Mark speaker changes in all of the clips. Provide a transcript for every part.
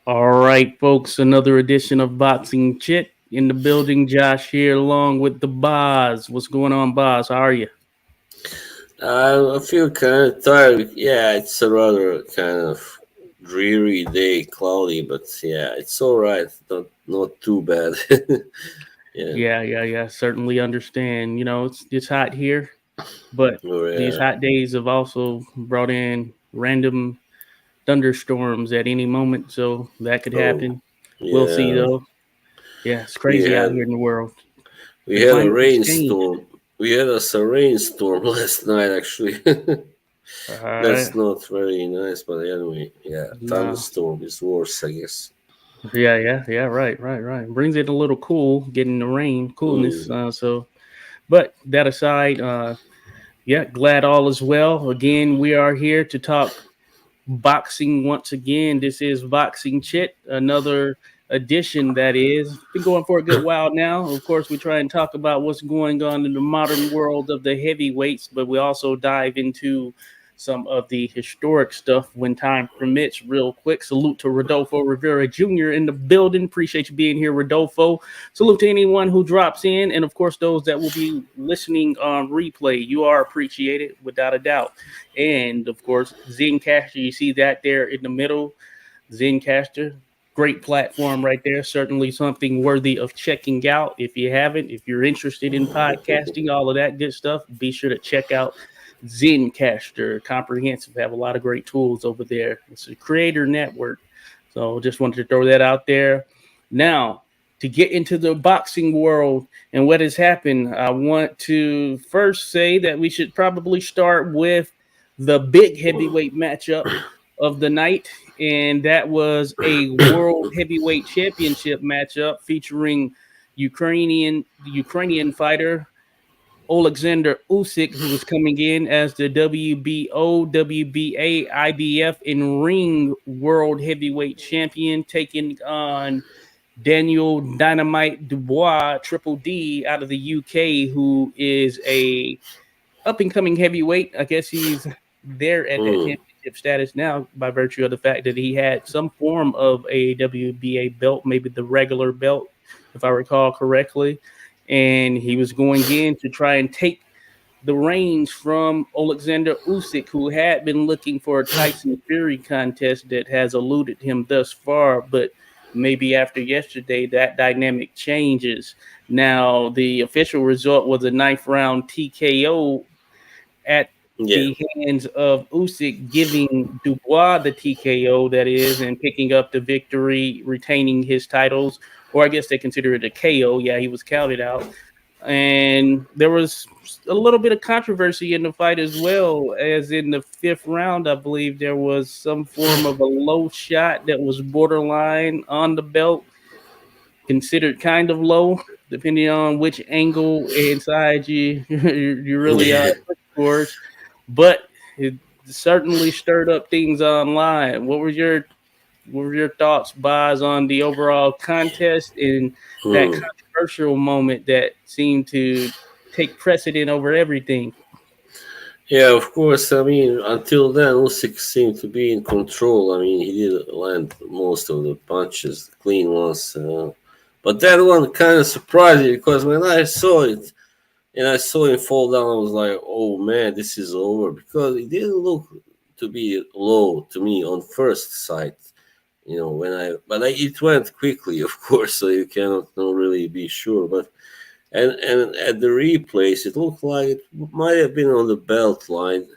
Speaker 1: All right, folks, another edition of Boxing Chit in the building. Josh here, along with the Boz. What's going on, Boz? How are you?
Speaker 2: I feel kind of tired. Yeah, it's a rather kind of dreary day, cloudy, but yeah, it's all right. Not too bad. Yeah.
Speaker 1: Yeah. Certainly understand. It's hot here, but
Speaker 2: Oh
Speaker 1: these
Speaker 2: yeah.
Speaker 1: hot days have also brought in random thunderstorms at any moment, so that could
Speaker 2: Oh
Speaker 1: happen. We'll see,
Speaker 2: yeah.
Speaker 1: though. Yeah, it's
Speaker 2: We
Speaker 1: crazy out
Speaker 2: had
Speaker 1: here in the world.
Speaker 2: we
Speaker 1: The
Speaker 2: had a
Speaker 1: climate has changed.
Speaker 2: rainstorm. We had a rainstorm last night. Actually,
Speaker 1: All right.
Speaker 2: that's not very nice. But anyway, yeah,
Speaker 1: No.
Speaker 2: thunderstorm is worse, I guess.
Speaker 1: Yeah. Right. Brings it a little cool, getting the rain, coolness.
Speaker 2: Mm.
Speaker 1: But that aside, yeah, glad all is well. Again, we are here to talk boxing once again. This is Boxing Chit, another edition that is. Been going for a good while now. Of course, we try and talk about what's going on in the modern world of the heavyweights, but we also dive into some of the historic stuff when time permits. Real quick, salute to Rodolfo Rivera Jr. in the building. Appreciate you being here, Rodolfo. Salute to anyone who drops in, and of course, those that will be listening on replay. You are appreciated without a doubt. And of course, Zencaster, you see that there in the middle. Zencaster, great platform right there. Certainly something worthy of checking out. If you haven't, if you're interested in podcasting, all of that good stuff, be sure to check out Zencaster. Comprehensive, have a lot of great tools over there. It's a creator network. So just wanted to throw that out there. Now, to get into the boxing world and what has happened, I want to first say that we should probably start with the big heavyweight matchup of the night, and that was a world heavyweight championship matchup featuring Ukrainian fighter Alexander Usyk, who was coming in as the WBO, WBA, IBF, and Ring World Heavyweight Champion, taking on Daniel Dynamite Dubois, Triple D, out of the UK, who is a up and coming heavyweight. I guess he's there at that
Speaker 2: Mm.
Speaker 1: championship status now by virtue of the fact that he had some form of a WBA belt, maybe the regular belt, if I recall correctly. And he was going in to try and take the reins from Alexander Usyk, who had been looking for a Tyson Fury contest that has eluded him thus far. But maybe after yesterday, that dynamic changes. Now, the official result was a ninth round TKO at
Speaker 2: Yeah.
Speaker 1: the hands of Usyk, giving Dubois the TKO, that is, and picking up the victory, retaining his titles. Or I guess they consider it a KO. Yeah, he was counted out. And there was a little bit of controversy in the fight as well, as in the fifth round, I believe there was some form of a low shot that was borderline on the belt, considered kind of low, depending on which angle inside you really
Speaker 2: Yeah.
Speaker 1: look towards. But it certainly stirred up things online. What were your thoughts, Boz, on the overall contest and that
Speaker 2: Mm.
Speaker 1: controversial moment that seemed to take precedent over everything?
Speaker 2: Yeah, of course. I mean, until then, Usyk seemed to be in control. I mean, he did land most of the punches, clean ones. But that one kind of surprised me because when I saw it and I saw him fall down, I was like, "Oh man, this is over." Because it didn't look to be low to me on first sight. It went quickly, of course, so you cannot really be sure. But and at the replays, it looked like it might have been on the belt line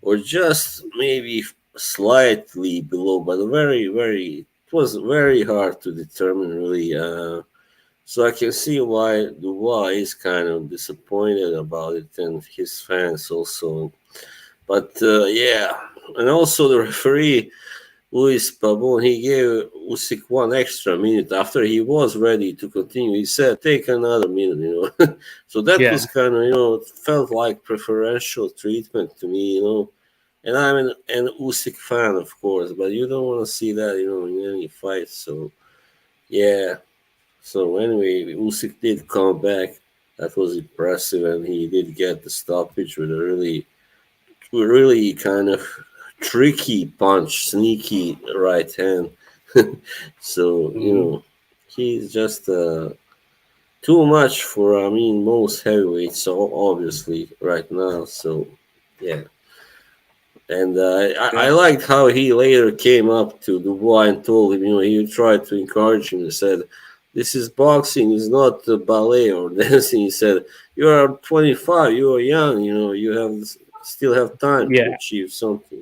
Speaker 2: or just maybe slightly below, but it was very hard to determine really. So I can see why Dubois is kind of disappointed about it, and his fans also. But yeah, and also the referee Luis Pabon, he gave Usyk 1 extra minute after he was ready to continue. He said, "Take another minute." So that
Speaker 1: Yeah,
Speaker 2: was kind of, it felt like preferential treatment to me. And I'm an Usyk fan, of course, but you don't want to see that, in any fight. So yeah. So anyway, Usyk did come back. That was impressive, and he did get the stoppage with a really kind of tricky punch, sneaky right hand. So
Speaker 1: Mhm.
Speaker 2: he's just too much for most heavyweights. So obviously right now. So yeah. And I
Speaker 1: Yeah.
Speaker 2: liked how he later came up to Dubois and told him, he tried to encourage him and said, "This is boxing, it's not ballet or dancing." He said, "You are 25, you are young, you still have time to
Speaker 1: Yeah.
Speaker 2: achieve something."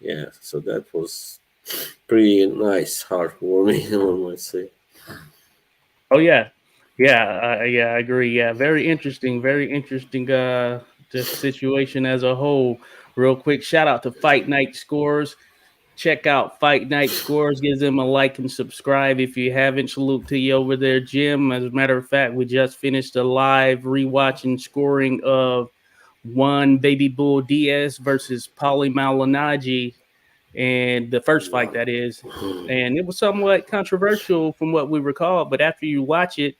Speaker 2: Yeah, so that was pretty nice, heartwarming, one might say.
Speaker 1: Oh yeah. Yeah. Yeah. I agree. Yeah. Very interesting. Very interesting. The situation as a whole. Real quick, shout out to Fight Night Scores. Check out Fight Night Scores. Give them a like and subscribe if you haven't. Salute to you over there, Jim. As a matter of fact, we just finished a live rewatching scoring of one Baby Bull Diaz versus Paulie Malignaggi, and the first fight that is, and it was somewhat controversial from what we recall. But after you watch it,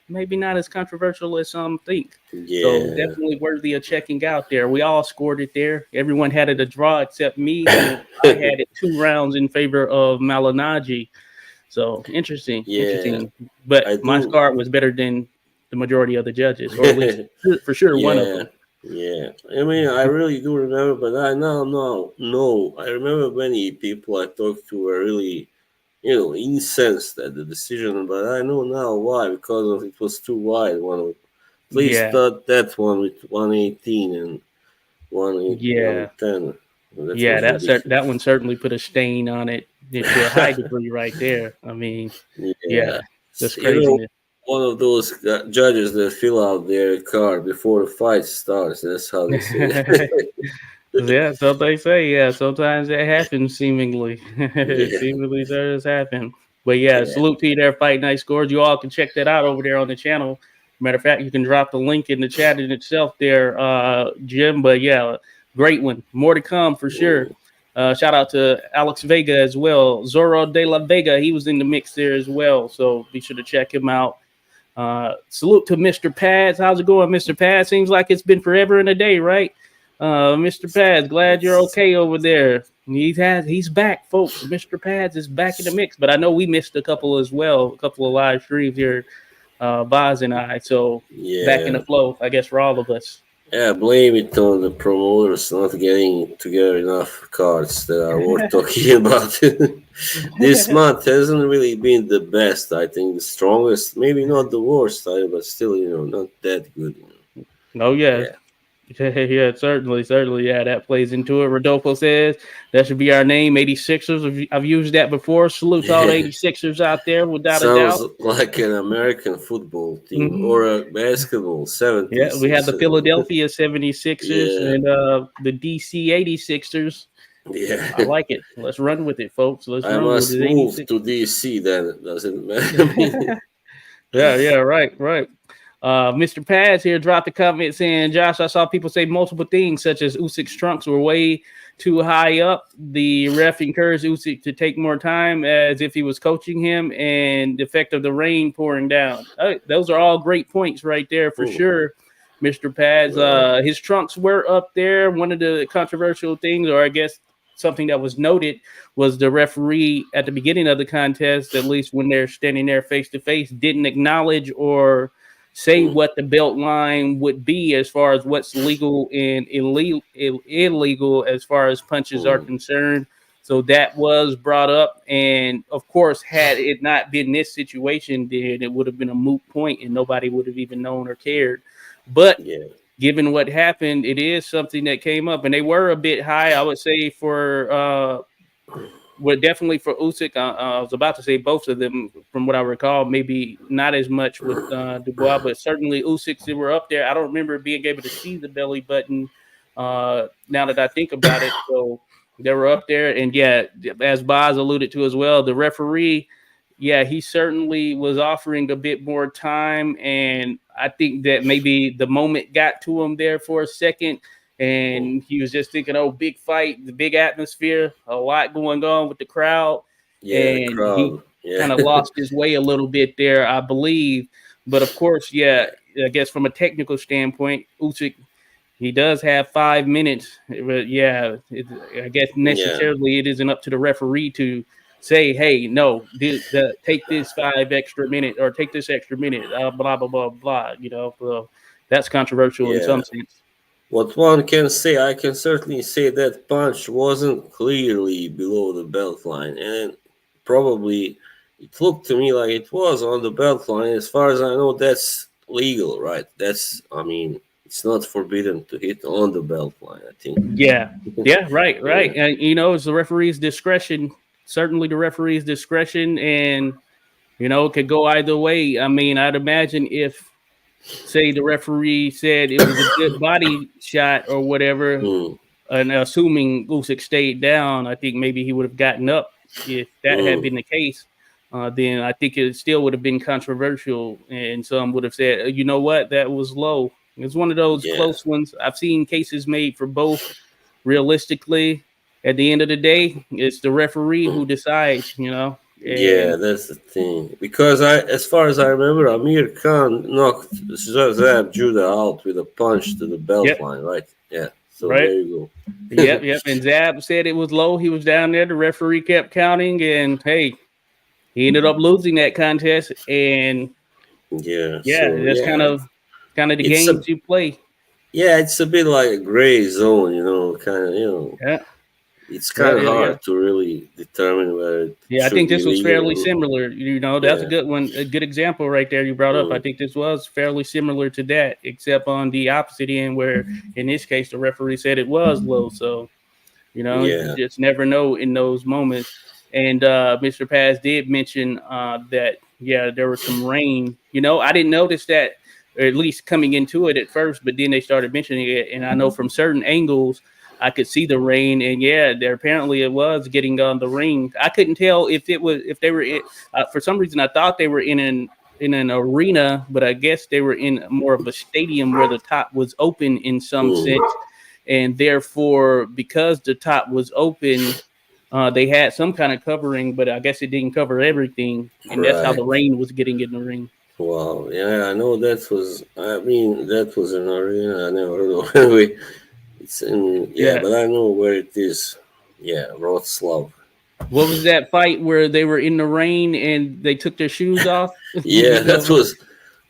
Speaker 1: maybe not as controversial as some think. So
Speaker 2: Yeah.
Speaker 1: definitely worthy of checking out there. We all scored it there. Everyone had it a draw except me, who I had it 2 rounds in favor of Malignaggi. So interesting,
Speaker 2: Yeah,
Speaker 1: interesting. But
Speaker 2: I
Speaker 1: my
Speaker 2: do.
Speaker 1: score was better than the majority of the judges, or at least for sure one of
Speaker 2: Yeah,
Speaker 1: them.
Speaker 2: yeah. I mean, I really do remember, but I now know. No, I remember many people I talked to were really, incensed at the decision. But I know now why, because of it was too wide. At least
Speaker 1: Yeah,
Speaker 2: that one with 118 and
Speaker 1: yeah.
Speaker 2: 110. That
Speaker 1: Yeah,
Speaker 2: was
Speaker 1: that
Speaker 2: ridiculous.
Speaker 1: one certainly put a stain on it to a high degree right there. I mean,
Speaker 2: Yeah,
Speaker 1: yeah, that's
Speaker 2: you know,
Speaker 1: craziness.
Speaker 2: one of those judges that fill out their card before the fight starts. That's how they say it.
Speaker 1: Yeah, so they say. Yeah, sometimes that happens. Seemingly, it
Speaker 2: Yeah,
Speaker 1: seemingly does happen. But yeah,
Speaker 2: yeah.
Speaker 1: salute to you there, Fight Night Scores. You all can check that out over there on the channel. Matter of fact, you can drop the link in the chat in itself there, Jim. But yeah, great one. More to come for sure.
Speaker 2: Mm,
Speaker 1: Shout out to Alex Vega as well. Zorro de la Vega, he was in the mix there as well. So be sure to check him out. Salute to Mr. Pads. How's it going, Mr. Pads? Seems like it's been forever and a day, right? Mr. Pads, glad you're
Speaker 2: It's
Speaker 1: okay over there. He's back, folks. Mr. Pads is back in the mix, but I know we missed a couple as well, a couple of live streams here, Boz and I. So back in the
Speaker 2: yeah,
Speaker 1: flow, I guess, for all of us.
Speaker 2: yeah. Blame it on the promoters not getting together enough cards that are worth talking about. This month hasn't really been the best. I think the strongest, maybe not the worst, but still, not that good.
Speaker 1: Oh yeah,
Speaker 2: Yeah.
Speaker 1: yeah, certainly, certainly. Yeah, that plays into it. Rodolfo says that should be our name, 86ers. I've used that before. Salute to all the 86ers out there, without a
Speaker 2: Sounds
Speaker 1: doubt.
Speaker 2: like an American football team
Speaker 1: Hmm.
Speaker 2: or a basketball,
Speaker 1: Yeah, we have
Speaker 2: 76.
Speaker 1: the Philadelphia 76ers
Speaker 2: Yeah,
Speaker 1: and the DC 86ers. I
Speaker 2: yeah.
Speaker 1: like it. Let's run with it, folks. Let's
Speaker 2: I
Speaker 1: run with
Speaker 2: must
Speaker 1: it,
Speaker 2: move to
Speaker 1: 86ers.
Speaker 2: DC then. It doesn't matter. I mean,
Speaker 1: Yeah, yeah, right, right. Mr. Paz here dropped a comment saying, Josh, I saw people say multiple things, such as Usyk's trunks were way too high up. The ref encouraged Usyk to take more time as if he was coaching him, and the effect of the rain pouring down. Those are all great points right there for
Speaker 2: hmm,
Speaker 1: sure, Mr. Paz.
Speaker 2: well,
Speaker 1: His trunks were up there. One of the controversial things, or I guess something that was noted, was the referee at the beginning of the contest, at least when they're standing there face to face, didn't acknowledge or say
Speaker 2: hmm,
Speaker 1: what the belt line would be as far as what's legal and illegal as far as punches are
Speaker 2: hmm,
Speaker 1: concerned. So that was brought up. And of course, had it not been this situation, then it would have been a moot point and nobody would have even known or cared. But
Speaker 2: yeah.
Speaker 1: given what happened, it is something that came up, and they were a bit high, I would say, for well, definitely for Usyk. I was about to say both of them, from what I recall. Maybe not as much with Dubois, but certainly Usyk, they were up there. I don't remember being able to see the belly button. Now that I think about it, so they were up there, and yeah, as Boz alluded to as well, the referee, yeah, he certainly was offering a bit more time, and I think that maybe the moment got to him there for a second,
Speaker 2: Hmm.
Speaker 1: and he was just thinking, "Oh, big fight, the big atmosphere, a lot going on with the crowd,"
Speaker 2: Yeah, the
Speaker 1: and he
Speaker 2: crowd. Yeah.
Speaker 1: kind of lost his way a little bit there, I believe. But of course, yeah, I guess from a technical standpoint, Usyk, he does have 5 minutes, but yeah, I guess
Speaker 2: Yeah.
Speaker 1: necessarily it isn't up to the referee to say, hey, no, take this 5 extra minute or take this extra minute, blah blah blah blah. So that's controversial in
Speaker 2: Yeah.
Speaker 1: some sense.
Speaker 2: What one can say, I can certainly say that punch wasn't clearly below the belt line, and probably it looked to me like it was on the belt line. As far as I know, that's legal, right? I mean, it's not forbidden to hit on the belt line, I think.
Speaker 1: Yeah, yeah, right,
Speaker 2: Yeah.
Speaker 1: right. And it's the referee's discretion. Certainly, the referee's discretion, and it could go either way. I mean, I'd imagine if, say, the referee said it was a good body shot or whatever,
Speaker 2: Mm,
Speaker 1: and assuming Usyk stayed down, I think maybe he would have gotten up. If that had
Speaker 2: mm,
Speaker 1: been the case, then I think it still would have been controversial, and some would have said, you know what, that was low. It's one of those
Speaker 2: yeah.
Speaker 1: close ones. I've seen cases made for both. Realistically, at the end of the day, it's the referee who decides.
Speaker 2: Yeah,
Speaker 1: And
Speaker 2: that's the thing. Because as far as I remember, Amir Khan knocked Zab Judah out with a punch to the belt
Speaker 1: yep,
Speaker 2: line, right? Yeah. So
Speaker 1: right.
Speaker 2: there you
Speaker 1: Yep,
Speaker 2: go.
Speaker 1: yep. And Zab said it was low. He was down there. The referee kept counting, and hey, he ended up losing that contest. And
Speaker 2: Yeah.
Speaker 1: yeah,
Speaker 2: So
Speaker 1: that's
Speaker 2: yeah,
Speaker 1: kind of the
Speaker 2: it's a
Speaker 1: games you play.
Speaker 2: it's a bit like a gray zone, kind of,
Speaker 1: Yeah,
Speaker 2: it's
Speaker 1: yeah,
Speaker 2: kind of
Speaker 1: yeah, yeah.
Speaker 2: hard to really determine whether it
Speaker 1: Yeah, I
Speaker 2: should
Speaker 1: think
Speaker 2: be
Speaker 1: this was
Speaker 2: legal
Speaker 1: fairly
Speaker 2: or not.
Speaker 1: similar. That's a
Speaker 2: Yeah.
Speaker 1: good one, a good example right there you brought up. I
Speaker 2: Mm,
Speaker 1: think this was fairly similar to that, except on the opposite end, where in this case the referee said it was low. So you
Speaker 2: yeah.
Speaker 1: just never know in those moments. And Mr. Paz did mention that, yeah, there was some rain. I didn't notice that, or at least coming into it at first, but then they started mentioning it. And I know from certain angles, I could see the rain. And yeah, there apparently it was getting on the ring. I couldn't tell if they were in, for some reason, I thought they were in an arena, but I guess they were in more of a stadium where the top was open in some
Speaker 2: Mm,
Speaker 1: sense, and therefore, because the top was open, they had some kind of covering, but I guess it didn't cover everything, and that's how
Speaker 2: right.
Speaker 1: the rain was getting in the ring.
Speaker 2: Wow. Yeah, I know that was. I mean, that was an arena I never heard of. Anyway, it's in. Yeah,
Speaker 1: Yeah.
Speaker 2: but I know where it is. Yeah, Wroclaw.
Speaker 1: What was that fight where they were in the rain and they took their shoes off?
Speaker 2: Yeah, that was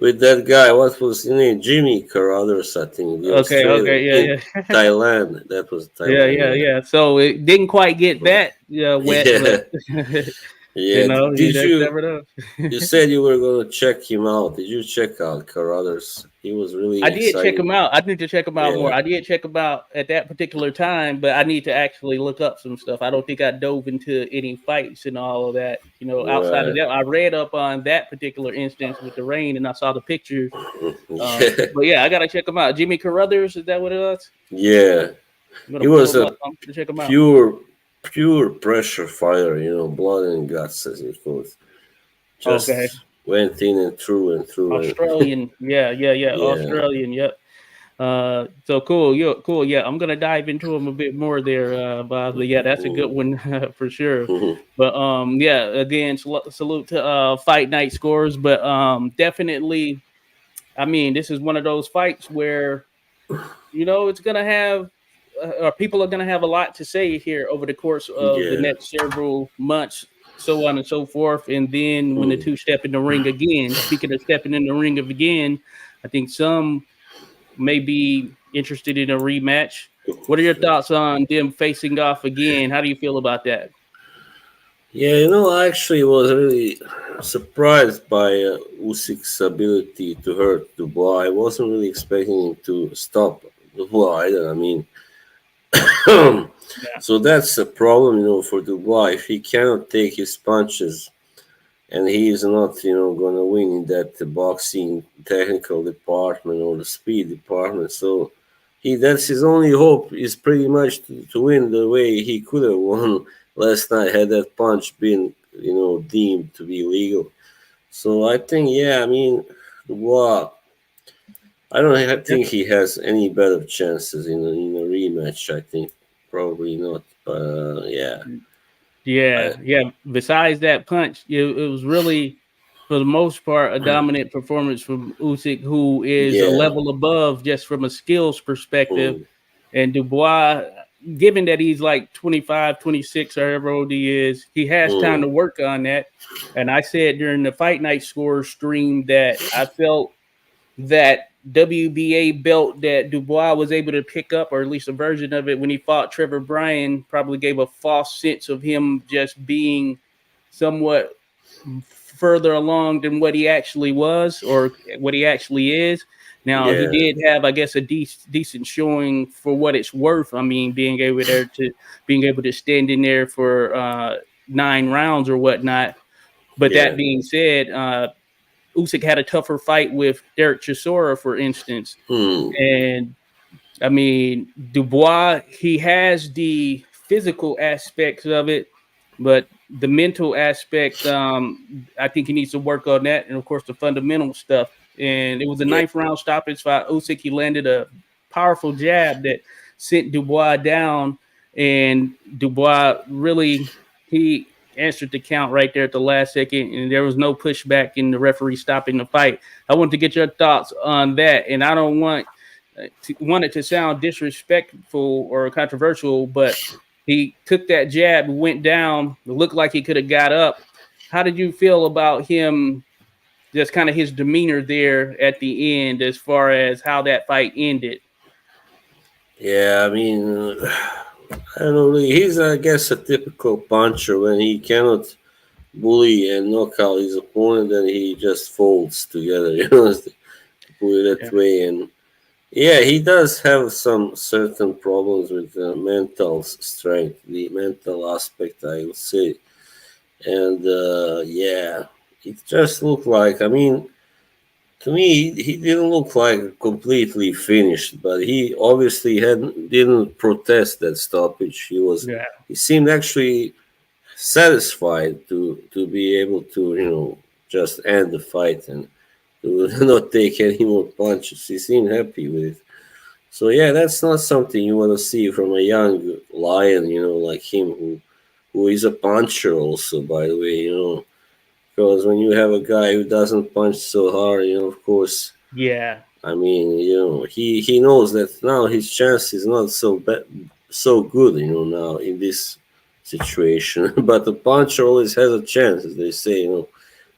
Speaker 2: with that guy. What was his name? Jimmy Carruthers, I think, the
Speaker 1: Okay,
Speaker 2: Australian
Speaker 1: okay,
Speaker 2: in
Speaker 1: yeah, yeah.
Speaker 2: Thailand. That was
Speaker 1: Yeah,
Speaker 2: Thailand.
Speaker 1: yeah,
Speaker 2: Yeah.
Speaker 1: yeah. So it didn't quite get that wet, but
Speaker 2: Yeah. Yeah.
Speaker 1: you
Speaker 2: Did
Speaker 1: just
Speaker 2: you?
Speaker 1: never know.
Speaker 2: You said you were gonna check him out. Did you check out Carruthers? He was
Speaker 1: I
Speaker 2: really
Speaker 1: did check
Speaker 2: exciting.
Speaker 1: him out. I need to check him out more.
Speaker 2: Yeah.
Speaker 1: I did check him out at that particular time, but I need to actually look up some stuff. I don't think I dove into any fights and all of that. Outside of
Speaker 2: Right.
Speaker 1: that, I read up on that particular instance with the rain, and I saw the pictures.
Speaker 2: Yeah.
Speaker 1: But yeah, I gotta check him out. Jimmy Carruthers, is that what it was?
Speaker 2: Yeah.
Speaker 1: I'm
Speaker 2: He
Speaker 1: gonna pull
Speaker 2: was
Speaker 1: him
Speaker 2: a
Speaker 1: up. I'm gonna check him out.
Speaker 2: pure pressure fighter. Blood and guts, as it goes.
Speaker 1: Okay,
Speaker 2: Just went in and through and through and
Speaker 1: Australian. Yeah, yeah, yeah.
Speaker 2: yeah.
Speaker 1: Australian. Yep. So cool, yeah, cool. Yeah, I'm gonna dive into them a bit more there, Bob. But yeah, that's a good
Speaker 2: Mm,
Speaker 1: one for sure.
Speaker 2: mhm.
Speaker 1: But yeah, again, salute to fight night scores. But definitely, I mean, this is one of those fights where it's gonna have, or people are gonna have a lot to say here over the course of the
Speaker 2: Yeah.
Speaker 1: next several months, so on and so forth. And then when the
Speaker 2: Mm,
Speaker 1: two step in the ring again, speaking of stepping in the ring of again, I think some may be interested in a rematch. What are your thoughts on them facing off again? How do you feel about that?
Speaker 2: yeah, I actually was really surprised by Usyk's ability to hurt Dubois. I wasn't really expecting him to stop Dubois either. I mean,
Speaker 1: Yeah.
Speaker 2: so that's a problem, for Dubois. If he cannot take his punches and he is not, going to win in that boxing technical department or the speed department, so that's his only hope is pretty much to win the way he could have won last night had that punch been, deemed to be legal. So I think, yeah, I mean, Dubois, I don't
Speaker 1: Yeah.
Speaker 2: think he has any better chances in a rematch. I think probably not. But yeah, I,
Speaker 1: Yeah, yeah. Besides that punch, it was really, for the most part, a dominant performance from Usyk, who is a
Speaker 2: yeah,
Speaker 1: level above just from a skills perspective.
Speaker 2: mm,
Speaker 1: And Dubois, given that he's like 25, 26, or however old he is, he has time to
Speaker 2: Mm.
Speaker 1: work on that. And I said during the Fight Night Score stream that I felt that WBA belt that Dubois was able to pick up, or at least a version of it, when he fought Trevor Bryan, probably gave a false sense of him just being somewhat further along than what he actually was or what he actually is. Now he
Speaker 2: Yeah.
Speaker 1: did have, I guess, a decent showing for what it's worth. I mean, being able to stand in there for 9 rounds or whatnot. But that
Speaker 2: Yeah.
Speaker 1: being said, Usyk had a tougher fight with Derek Chisora, for instance,
Speaker 2: Mm.
Speaker 1: and I mean, Dubois, he has the physical aspects of it, but the mental aspect, I think he needs to work on that. And of course, the fundamental stuff. And it was a
Speaker 2: Yeah.
Speaker 1: ninth round stoppage by Usyk. He landed a powerful jab that sent Dubois down. And Dubois really, he answered the count right there at the last second. And there was no pushback in the referee stopping the fight. I want to get your thoughts on that. And I don't want it to sound disrespectful or controversial, but he took that jab, went down, looked like he could have got up. How did you feel about him? Just kind of his demeanor there at the end, as far as how that fight ended.
Speaker 2: Yeah. I mean, I don't know. Really. He's, I guess, a typical puncher. When he cannot bully and knock out his opponent, then he just folds together. To put it
Speaker 1: Yeah,
Speaker 2: that way. And yeah, he does have some certain problems with mental strength, the mental aspect, I would say. And yeah, it just looked like, I mean, to me, he didn't look like completely finished, but he obviously didn't protest that stoppage.
Speaker 1: yeah,
Speaker 2: He seemed actually satisfied to be able to, just end the fight and to not take any more punches. He seemed happy with it. So yeah, that's not something you want to see from a young lion, like him, who is a puncher also, by the way, because when you have a guy who doesn't punch so hard, of course,
Speaker 1: yeah,
Speaker 2: I mean, he knows that now his chance is not so good, now in this situation. But the puncher always has a chance, as they say,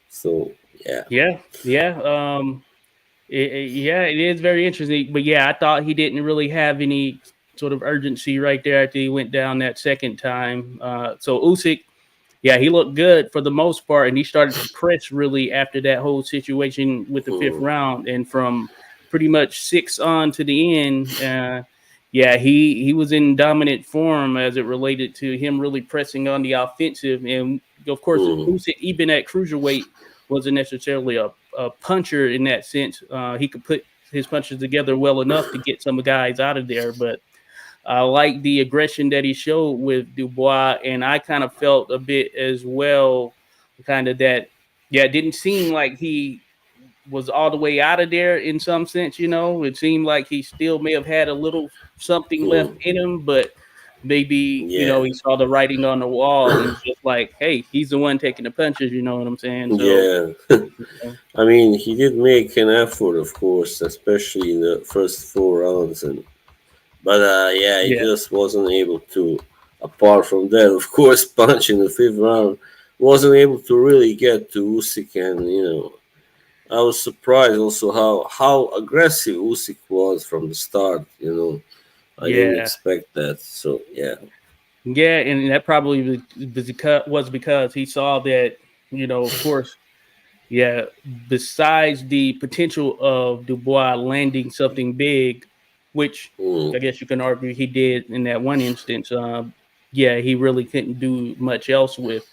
Speaker 2: So yeah.
Speaker 1: yeah, yeah. Yeah, it is very interesting. But yeah, I thought he didn't really have any sort of urgency right there after he went down that second time. So Usyk, yeah, he looked good for the most part, and he started to press really after that whole situation with the fifth
Speaker 2: Mm,
Speaker 1: round, and from pretty much 6 on to the end. Yeah, he was in dominant form as it related to him really pressing on the offensive, and of course,
Speaker 2: mm,
Speaker 1: Usyk even at cruiserweight wasn't necessarily a puncher in that sense. He could put his punches together well enough to get some guys out of there, but I like the aggression that he showed with Dubois, and I kind of felt a bit as well, kind of that. Yeah, it didn't seem like he was all the way out of there in some sense. It seemed like he still may have had a little something left
Speaker 2: mm.
Speaker 1: in him, but maybe
Speaker 2: Yeah.
Speaker 1: he saw the writing on the wall and was just like, "Hey, he's the one taking the punches." You know what I'm saying? So,
Speaker 2: Yeah.
Speaker 1: uh,
Speaker 2: I mean, he did make an effort, of course, especially in the first 4 rounds, and but yeah, he
Speaker 1: yeah,
Speaker 2: just wasn't able to. Apart from that, of course, punch in the fifth round, wasn't able to really get to Usyk, and I was surprised also how aggressive Usyk was from the start. I didn't
Speaker 1: yeah.
Speaker 2: expect that. So yeah.
Speaker 1: Yeah, and that probably was because he saw that, of course, yeah, besides the potential of Dubois landing something big, which
Speaker 2: Mm,
Speaker 1: I guess you can argue he did in that one instance, yeah, he really couldn't do much else with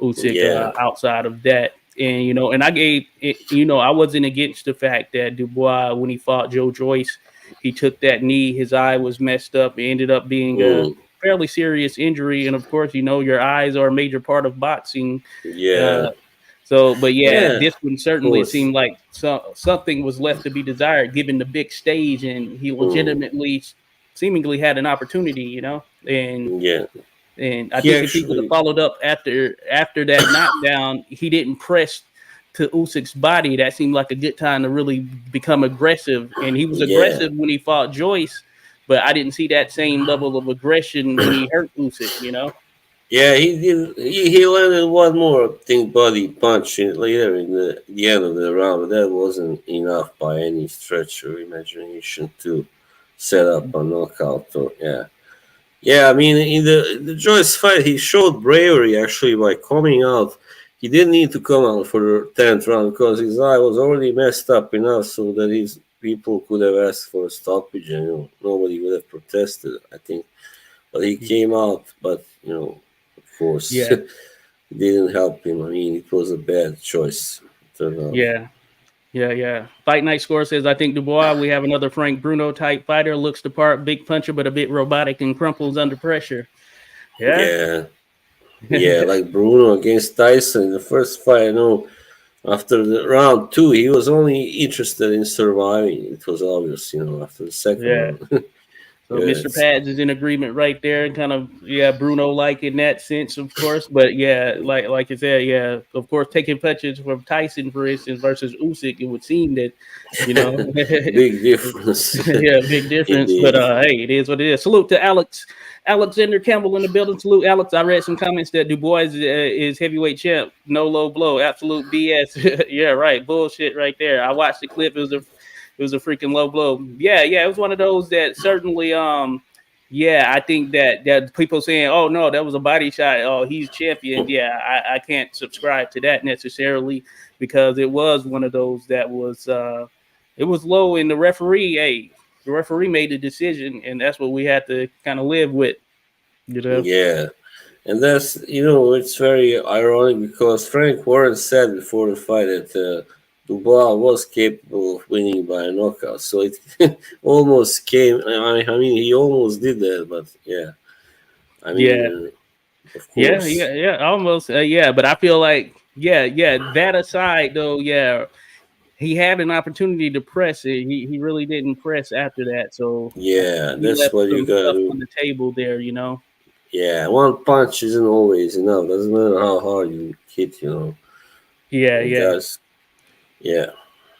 Speaker 1: Usyk
Speaker 2: yeah.
Speaker 1: outside of that. And, and I gave it, I wasn't against the fact that Dubois, when he fought Joe Joyce, he took that knee, his eye was messed up, it ended up being a
Speaker 2: Mm,
Speaker 1: fairly serious injury. And of course, your eyes are a major part of boxing.
Speaker 2: yeah.
Speaker 1: Uh, so, but yeah,
Speaker 2: Yeah.
Speaker 1: this one
Speaker 2: Of
Speaker 1: certainly
Speaker 2: course.
Speaker 1: seemed like something was left to be desired given the big stage, and he
Speaker 2: Mm,
Speaker 1: legitimately, seemingly had an opportunity,
Speaker 2: yeah.
Speaker 1: and I
Speaker 2: He
Speaker 1: think if he would have
Speaker 2: actually.
Speaker 1: followed up after that knockdown, he didn't press to Usyk's body. That seemed like a good time to really become aggressive, and he was
Speaker 2: Yeah.
Speaker 1: aggressive when he fought Joyce. but I didn't see that same level of aggression when he hurt Usyk.
Speaker 2: Yeah, he did. He landed one more thing body punch later in the end of the round, but that wasn't enough by any stretch of imagination to set up a knockout. So yeah, yeah. I mean, in the Joyce fight, he showed bravery actually by coming out. He didn't need to come out for the 10th round because his eye was already messed up enough so that his people could have asked for a stoppage and nobody would have protested. I think, but he came out, but of course,
Speaker 1: Yeah,
Speaker 2: it didn't help him. I mean, it was a bad choice. Turned out.
Speaker 1: yeah. Yeah. Fight Night Score says, I think Dubois, we have another Frank Bruno type fighter, looks the part, big puncher, but a bit robotic and crumples under pressure. Yeah.
Speaker 2: Yeah, yeah, like Bruno against Tyson in the first fight. After the round two, he was only interested in surviving. It was obvious, after the second
Speaker 1: Yeah.
Speaker 2: round.
Speaker 1: So
Speaker 2: Yeah,
Speaker 1: Mr. Pads is in agreement right there, kind of Bruno like in that sense, of course. But yeah, like you said, yeah, of course, taking punches from Tyson, for instance, versus Usyk, it would seem that,
Speaker 2: big difference.
Speaker 1: yeah, big difference. But
Speaker 2: Indeed.
Speaker 1: hey, it is what it is. Salute to Alexander Campbell in the building. Salute, Alex. I read some comments that Dubois is heavyweight champ. No low blow. Absolute BS. Yeah, right. Bullshit right there. I watched the clip. It was a freaking low blow. Yeah. It was one of those that certainly yeah, I think that people saying, "Oh no, that was a body shot. Oh, he's champion." Yeah, I can't subscribe to that necessarily because it was one of those that was it was low in the referee. Hey, the referee made the decision, and that's what we had to kind of live with. You know?
Speaker 2: Yeah. And that's, it's very ironic because Frank Warren said before the fight that Dubois was capable of winning by a knockout. So it almost came, I mean, he almost did that, but yeah, I
Speaker 1: Yeah,
Speaker 2: mean, of course.
Speaker 1: almost. Yeah, but I feel like, yeah. That aside, though, yeah, he had an opportunity to press it. He really didn't press after that, so I think
Speaker 2: Yeah,
Speaker 1: he
Speaker 2: that's
Speaker 1: left
Speaker 2: what you
Speaker 1: some
Speaker 2: gotta
Speaker 1: stuff
Speaker 2: do.
Speaker 1: on the table there.
Speaker 2: Yeah, one punch isn't always enough. Doesn't matter how hard you hit,
Speaker 1: Yeah,
Speaker 2: It
Speaker 1: yeah.
Speaker 2: does. Yeah,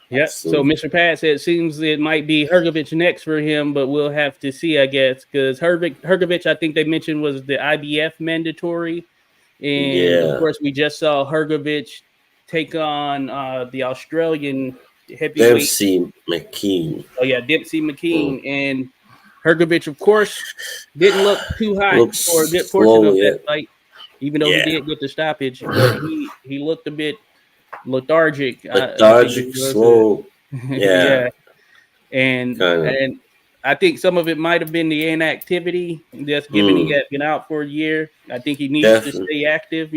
Speaker 1: Yeah. So
Speaker 2: so
Speaker 1: Mr. Pat said it seems it might be Hrgovic next for him, but we'll have to see, I guess, because Hrgovic, I think they mentioned was the IBF mandatory, and of
Speaker 2: yeah.
Speaker 1: course we just saw Hrgovic take on the Australian heavyweight.
Speaker 2: Dempsey McKean
Speaker 1: Oh yeah, Dempsey
Speaker 2: mm.
Speaker 1: McKean, and Hrgovic, of course, didn't look too hot
Speaker 2: looks
Speaker 1: for a good portion
Speaker 2: slow.
Speaker 1: of that
Speaker 2: Yeah,
Speaker 1: fight, even though he
Speaker 2: yeah.
Speaker 1: did get the stoppage, but he looked a bit lethargic. I think it
Speaker 2: Lethargic,
Speaker 1: was.
Speaker 2: slow. Yeah,
Speaker 1: Yeah, and
Speaker 2: kind of.
Speaker 1: and I think some of it might have been the inactivity, just given he
Speaker 2: Mm,
Speaker 1: had been out for a year. I think he needs to
Speaker 2: definitely.
Speaker 1: stay active.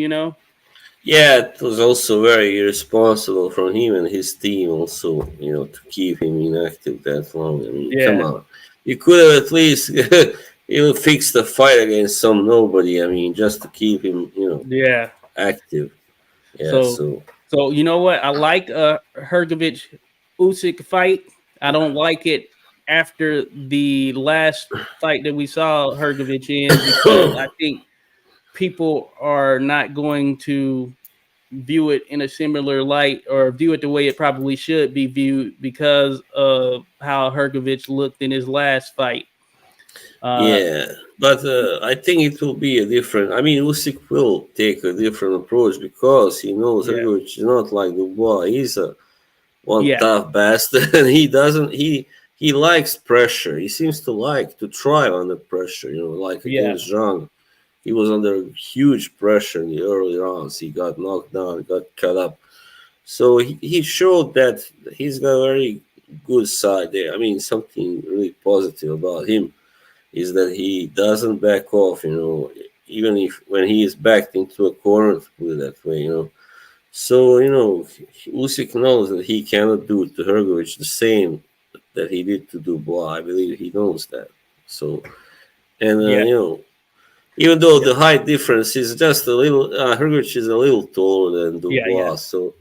Speaker 2: Yeah, it was also very irresponsible from him and his team, also, to keep him inactive that long. I mean, come
Speaker 1: Yeah,
Speaker 2: on. You could have at least fixed the fight against some nobody. I mean, just to keep him,
Speaker 1: yeah.
Speaker 2: active. Yeah,
Speaker 1: So,
Speaker 2: so,
Speaker 1: so you know what? I like Hrgovic Usyk fight. I don't like it after the last fight that we saw Hrgovic in because I think people are not going to view it in a similar light or view it the way it probably should be viewed because of how Hrgovic looked in his last fight. Uh,
Speaker 2: yeah. But I think it will be a different. I mean, Usyk will take a different approach because he knows
Speaker 1: yeah,
Speaker 2: Hrgovic is not like Dubois. He's a one
Speaker 1: yeah,
Speaker 2: tough bastard, and he likes pressure. He seems to like to thrive under pressure. Like
Speaker 1: yeah,
Speaker 2: against Zhang, he was under huge pressure in the early rounds. He got knocked down, got cut up. So he showed that he's got a very good side there. I mean, something really positive about him is that he doesn't back off. Even if when he is backed into a corner, to put it that way. So, Usyk knows that he cannot do to Hrgovic the same that he did to Dubois. I believe he knows that. So, and,
Speaker 1: yeah,
Speaker 2: even though
Speaker 1: yeah,
Speaker 2: the height difference is just a little, Hrgovic is a little taller than
Speaker 1: yeah.
Speaker 2: Dubois. So,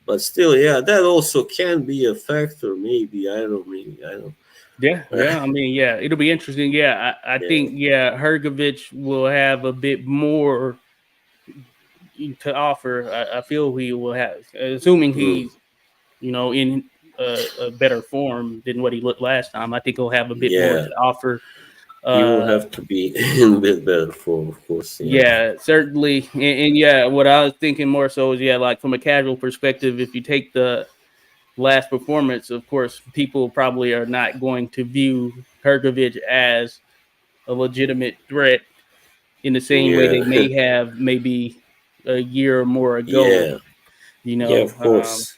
Speaker 2: but still, yeah, that also can be a factor. Maybe. I don't know. Maybe. I don't know.
Speaker 1: Yeah. I mean, yeah, it'll be interesting. Yeah, I
Speaker 2: Yeah.
Speaker 1: think Hrgovic will have a bit more to offer. I feel he will have, assuming
Speaker 2: Mm.
Speaker 1: he's in. a better form than what he looked last time. I think he'll have a bit more
Speaker 2: Yeah,
Speaker 1: to offer.
Speaker 2: he will
Speaker 1: Uh,
Speaker 2: have to be in a bit better form, of course. Yeah.
Speaker 1: yeah, certainly, and yeah, what I was thinking more so is yeah, like from a casual perspective, if you take the last performance, of course, people probably are not going to view Hrgovic as a legitimate threat in the same way they
Speaker 2: Yeah.
Speaker 1: may have maybe a year or more ago.
Speaker 2: Yeah.
Speaker 1: You
Speaker 2: Yeah,
Speaker 1: know,
Speaker 2: of course.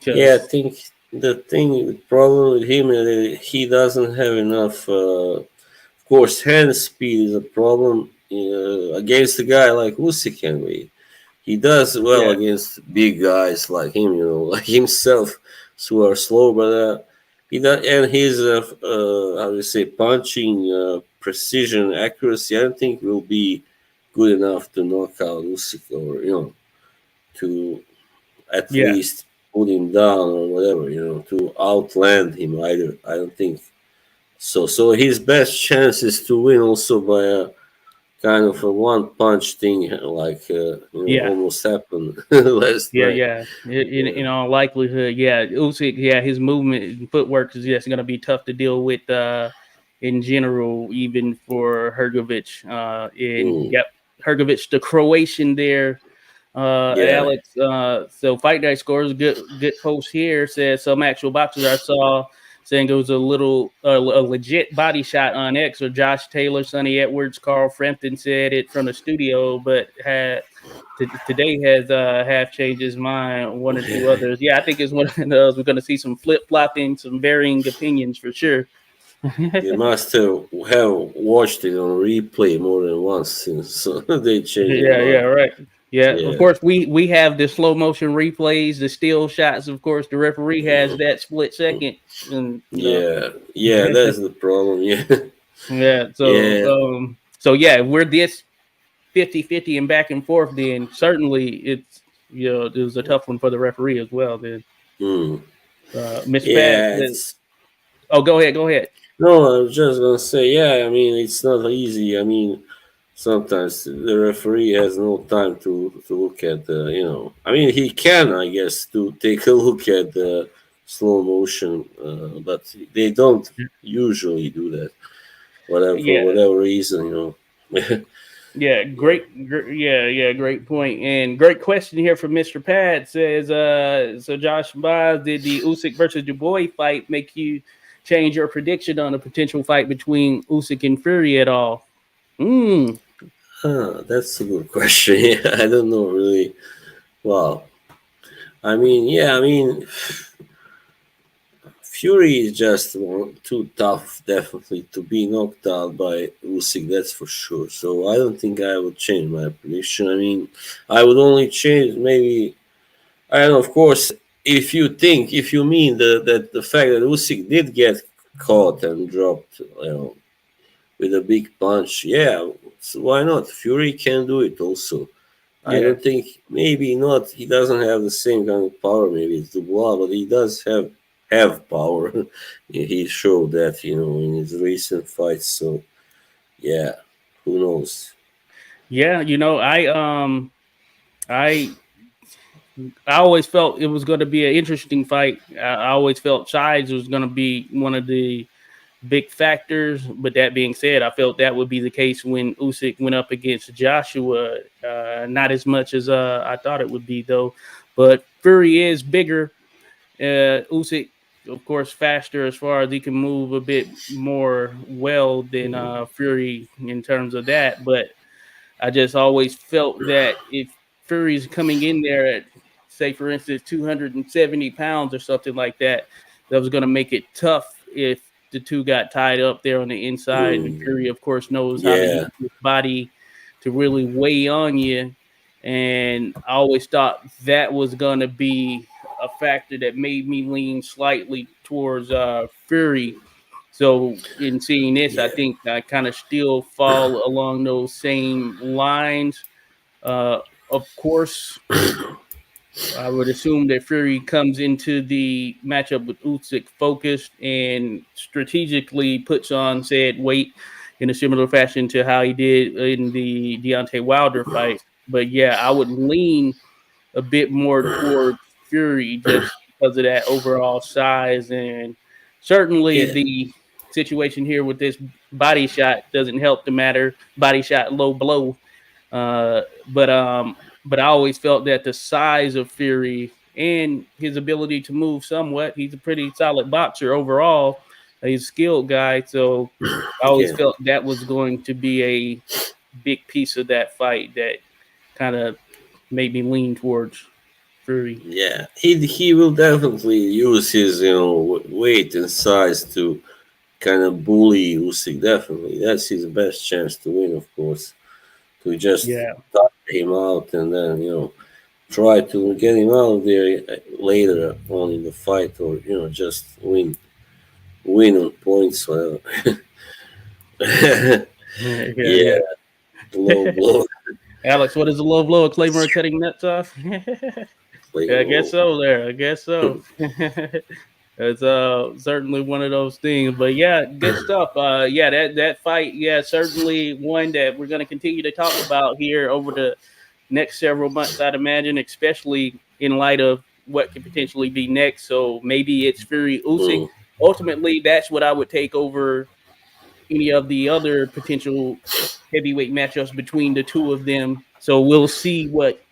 Speaker 2: Yeah, I
Speaker 1: because
Speaker 2: think the problem with him is that he doesn't have enough. Of course, hand speed is a problem against a guy like Usyk anyway. He does well
Speaker 1: yeah,
Speaker 2: against big guys like him, like himself, who are slow, but he does, and his how do you say punching precision, accuracy. I don't think will be good enough to knock out Usyk or to at
Speaker 1: yeah,
Speaker 2: least put him down or whatever, to outland him either. I don't think so. So his best chance is to win also by a kind of a one punch thing, like
Speaker 1: yeah.
Speaker 2: almost happened last
Speaker 1: Yeah,
Speaker 2: night.
Speaker 1: yeah.
Speaker 2: Yeah.
Speaker 1: In all likelihood, yeah. Usyk, yeah, his movement and footwork is just going to be tough to deal with in general, even for Hrgovic. And
Speaker 2: Mm.
Speaker 1: yep, Hrgovic, the Croatian there.
Speaker 2: Yeah.
Speaker 1: Alex, so Fight Night scores good post here says some actual boxers I saw saying it was a legit body shot on X or Josh Taylor, Sonny Edwards, Carl Frampton said it from the studio, but had today has half changed his mind. One or two others, yeah, I think it's one of those. We're going to see some flip flopping, some varying opinions for sure.
Speaker 2: You must have watched it on replay more than once since they changed their
Speaker 1: Yeah, yeah,
Speaker 2: mind.
Speaker 1: right. Yeah, of
Speaker 2: Yeah.
Speaker 1: course we have the slow motion replays, the still shots. Of course, the referee has that split second, and
Speaker 2: Yeah. Yeah, that's the problem. Yeah.
Speaker 1: yeah. So
Speaker 2: Yeah.
Speaker 1: so yeah, we're this 50-50 and back and forth. Then certainly it's it was a tough one for the referee as well. Then
Speaker 2: Mm.
Speaker 1: Miss Pat
Speaker 2: Yeah,
Speaker 1: says,
Speaker 2: it's
Speaker 1: "Oh, go ahead, go ahead."
Speaker 2: no. I was just gonna say, yeah. I mean, it's not easy. I mean, sometimes the referee has no time to look at the. I mean, he can, I guess, to take a look at the slow motion, but they don't usually do that. Whatever for
Speaker 1: Yeah,
Speaker 2: whatever reason,
Speaker 1: yeah,
Speaker 2: Yeah.
Speaker 1: yeah, yeah, great point. And great question here from Mr. Pad says, so Josh Miles, did the Usyk versus Dubois fight make you change your prediction on a potential fight between Usyk and Fury at all? Mm,
Speaker 2: That's a good question. Yeah, I don't know really. Wow. I mean, yeah. I mean, Fury is just too tough, definitely, to be knocked out by Usyk. That's for sure. So I don't think I would change my prediction. I mean, I would only change maybe. I don't know. Of course, if you mean that the fact that Usyk did get caught and dropped, with a big punch, yeah, so why not? Fury can do it also. I
Speaker 1: yeah,
Speaker 2: don't think maybe not. He doesn't have the same kind of power maybe as Dubois, but he does have power. He showed that in his recent fights. So yeah, who knows?
Speaker 1: yeah. I I always felt it was going to be an interesting fight. I always felt size was going to be one of the big factors. But that being said, I felt that would be the case when Usyk went up against Joshua. Not as much as I thought it would be, though. But Fury is bigger. Usyk, of course, faster as far as he can move a bit more well than Fury in terms of that. But I just always felt that if Fury's coming in there at, say, for instance, 270 pounds or something like that, that was going to make it tough if the two got tied up there on the inside. And
Speaker 2: Mm,
Speaker 1: Fury, of course, knows how to use
Speaker 2: yeah,
Speaker 1: his body to really weigh on you. And I always thought that was going to be a factor that made me lean slightly towards Fury. So in seeing this, I
Speaker 2: yeah,
Speaker 1: think I kind of still fall along those same lines. Uh, of course, I would assume that Fury comes into the matchup with Usyk focused and strategically puts on said weight in a similar fashion to how he did in the Deontay Wilder fight. But yeah, I would lean a bit more towards Fury just because of that overall size, and certainly
Speaker 2: Yeah,
Speaker 1: the situation here with this body shot doesn't help the matter. Body shot, low blow. Uh, but um, but I always felt that the size of Fury and his ability to move somewhat, he's a pretty solid boxer overall. He's a skilled guy, so I always
Speaker 2: yeah,
Speaker 1: felt that was going to be a big piece of that fight that kind of made me lean towards Fury.
Speaker 2: yeah. He will definitely use his weight and size to kind of bully Usyk. Definitely, that's his best chance to win. Of course, to just
Speaker 1: Yeah,
Speaker 2: tire him out and then try to get him out of there later on in the fight, or just win on points, whatever.
Speaker 1: yeah,
Speaker 2: Yeah, low
Speaker 1: yeah.
Speaker 2: blow,
Speaker 1: Alex, what is the low blow? Claymore cutting nuts off? Yeah,
Speaker 2: play
Speaker 1: I guess
Speaker 2: low.
Speaker 1: so. There, I guess so. It's certainly one of those things. But yeah, good stuff. Yeah, that fight, yeah, certainly one that we're going to continue to talk about here over the next several months, I'd imagine, especially in light of what could potentially be next. So maybe it's Fury Usyk.
Speaker 2: Mm,
Speaker 1: Ultimately, that's what I would take over any of the other potential heavyweight matchups between the two of them. So we'll see what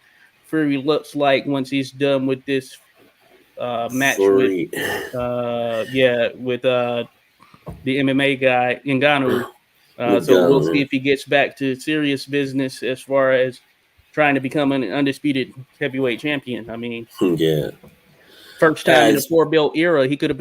Speaker 1: Fury looks like once he's done with this match with
Speaker 2: Fury,
Speaker 1: with the MMA guy Ngannou. So we'll see
Speaker 2: McGowan.
Speaker 1: if he gets back to serious business as far as trying to become an undisputed heavyweight champion. I mean,
Speaker 2: Yeah,
Speaker 1: first time in the
Speaker 2: as
Speaker 1: four belt era, he could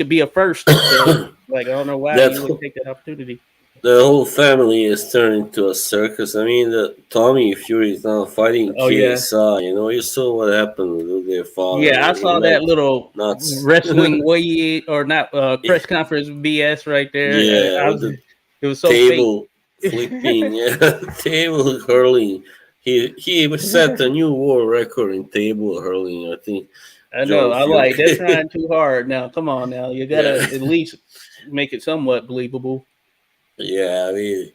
Speaker 1: be a first. So like I don't know why he wouldn't
Speaker 2: that
Speaker 1: take that opportunity.
Speaker 2: the whole family is turned into a circus. I mean, the Tommy Fury is now fighting
Speaker 1: Oh yeah,
Speaker 2: KSI. You saw what happened with their father.
Speaker 1: yeah. I
Speaker 2: He
Speaker 1: saw that
Speaker 2: went
Speaker 1: little
Speaker 2: nuts.
Speaker 1: wrestling way or not press conference BS right there.
Speaker 2: Yeah, with the
Speaker 1: It was so fake.
Speaker 2: table flipping, yeah, table hurling. He set a new world record in table hurling. I think
Speaker 1: I know.
Speaker 2: John
Speaker 1: I
Speaker 2: Fury.
Speaker 1: like they're trying too hard now. Come on now, you gotta
Speaker 2: Yeah,
Speaker 1: at least make it somewhat believable.
Speaker 2: yeah. I mean,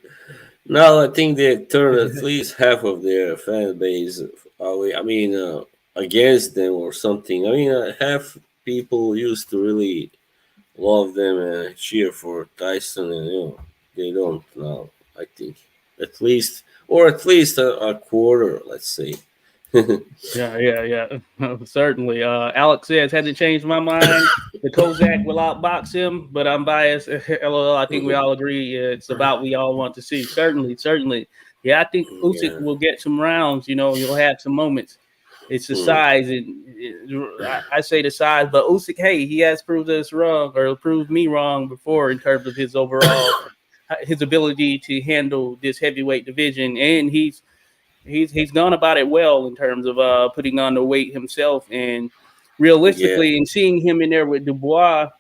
Speaker 2: now I think they turned at least half of their fan base away. I mean, against them or something. I mean, half people used to really love them and cheer for Tyson, and they don't now. I think at least a quarter, let's say.
Speaker 1: Yeah. Certainly. Alex says hasn't changed my mind. The Kozak will outbox him, but I'm biased. LOL. I think we all agree it's about we all want to see. Certainly. Yeah, I think Usyk
Speaker 2: Yeah.
Speaker 1: will get some rounds. You'll have some moments. It's the
Speaker 2: Mm.
Speaker 1: size, and I say the size, but Usyk, hey, he has proved us wrong or proved me wrong before in terms of his overall his ability to handle this heavyweight division, and he's gone about it well in terms of putting on the weight himself. And
Speaker 2: Yeah.
Speaker 1: realistically, and seeing him in there with Dubois,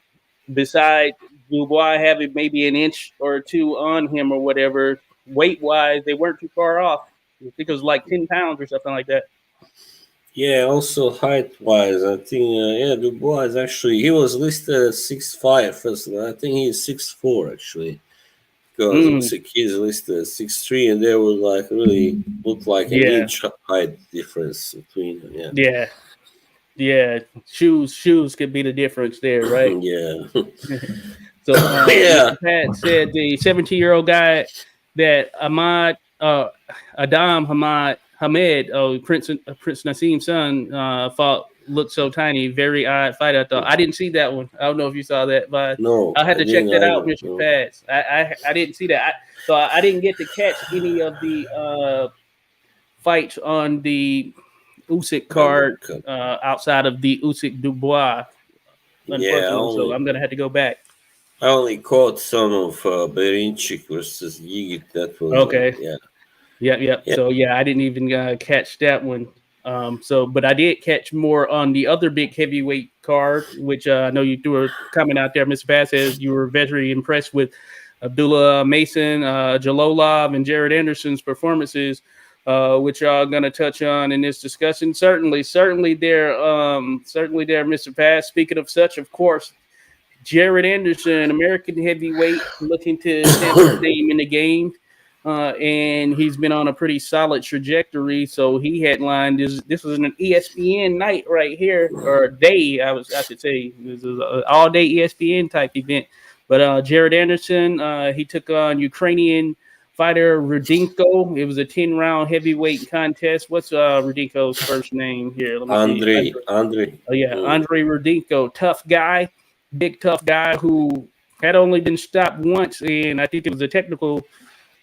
Speaker 1: beside Dubois having maybe an inch or two on him or whatever, weight wise, they weren't too far off. I think it was like 10 pounds or something like that.
Speaker 2: Yeah. Also height wise, I think Dubois is actually he was listed at 6'5" first. I think he's 6'4" actually. Because
Speaker 1: Mm,
Speaker 2: Usyk is listed at 6'3", and there was like really looked like an
Speaker 1: yeah,
Speaker 2: inch height difference between them. Yeah.
Speaker 1: yeah, yeah. Shoes could be the difference there, right?
Speaker 2: Yeah.
Speaker 1: So
Speaker 2: Yeah.
Speaker 1: Mr. Pat said the 17-year-old guy that Aadam Hamed, Prince Naseem's son, fought looked so tiny, very odd fight. I thought I didn't see that one. I don't know if you saw that, but
Speaker 2: No,
Speaker 1: I had
Speaker 2: I
Speaker 1: to check
Speaker 2: didn't
Speaker 1: that out,
Speaker 2: either.
Speaker 1: Mr.
Speaker 2: No.
Speaker 1: Pats. I didn't see that. So I didn't get to catch any of the fights on the Usyk card
Speaker 2: Undercut.
Speaker 1: outside of the Usyk Dubois,
Speaker 2: Yeah,
Speaker 1: unfortunately. So I'm gonna have to go back.
Speaker 2: I only caught some of Berinchik versus Yigit. That was
Speaker 1: Okay.
Speaker 2: yeah.
Speaker 1: Yep.
Speaker 2: Yeah.
Speaker 1: So yeah, I didn't even catch that one. But I did catch more on the other big heavyweight card, which I know you threw a comment out there, Mr. Bass, says you were very impressed with Abdullah Mason, Jalolov, and Jared Anderson's performances, which I'm going to touch on in this discussion. Certainly there, Mr. Bass. Speaking of such, of course, Jared Anderson, American heavyweight, looking to stamp his name in the game. and he's been on a pretty solid trajectory. So he headlined this was an ESPN night right here, or day I should say. This is an all day ESPN type event. But Jared Anderson, he took on Ukrainian fighter Rudinko. It was a 10-round heavyweight contest. What's Rudinko's first name here? Let me see.
Speaker 2: Andre.
Speaker 1: Oh yeah,
Speaker 2: Mm,
Speaker 1: Andre Rudinko, tough guy, big tough guy who had only been stopped once, and I think it was a technical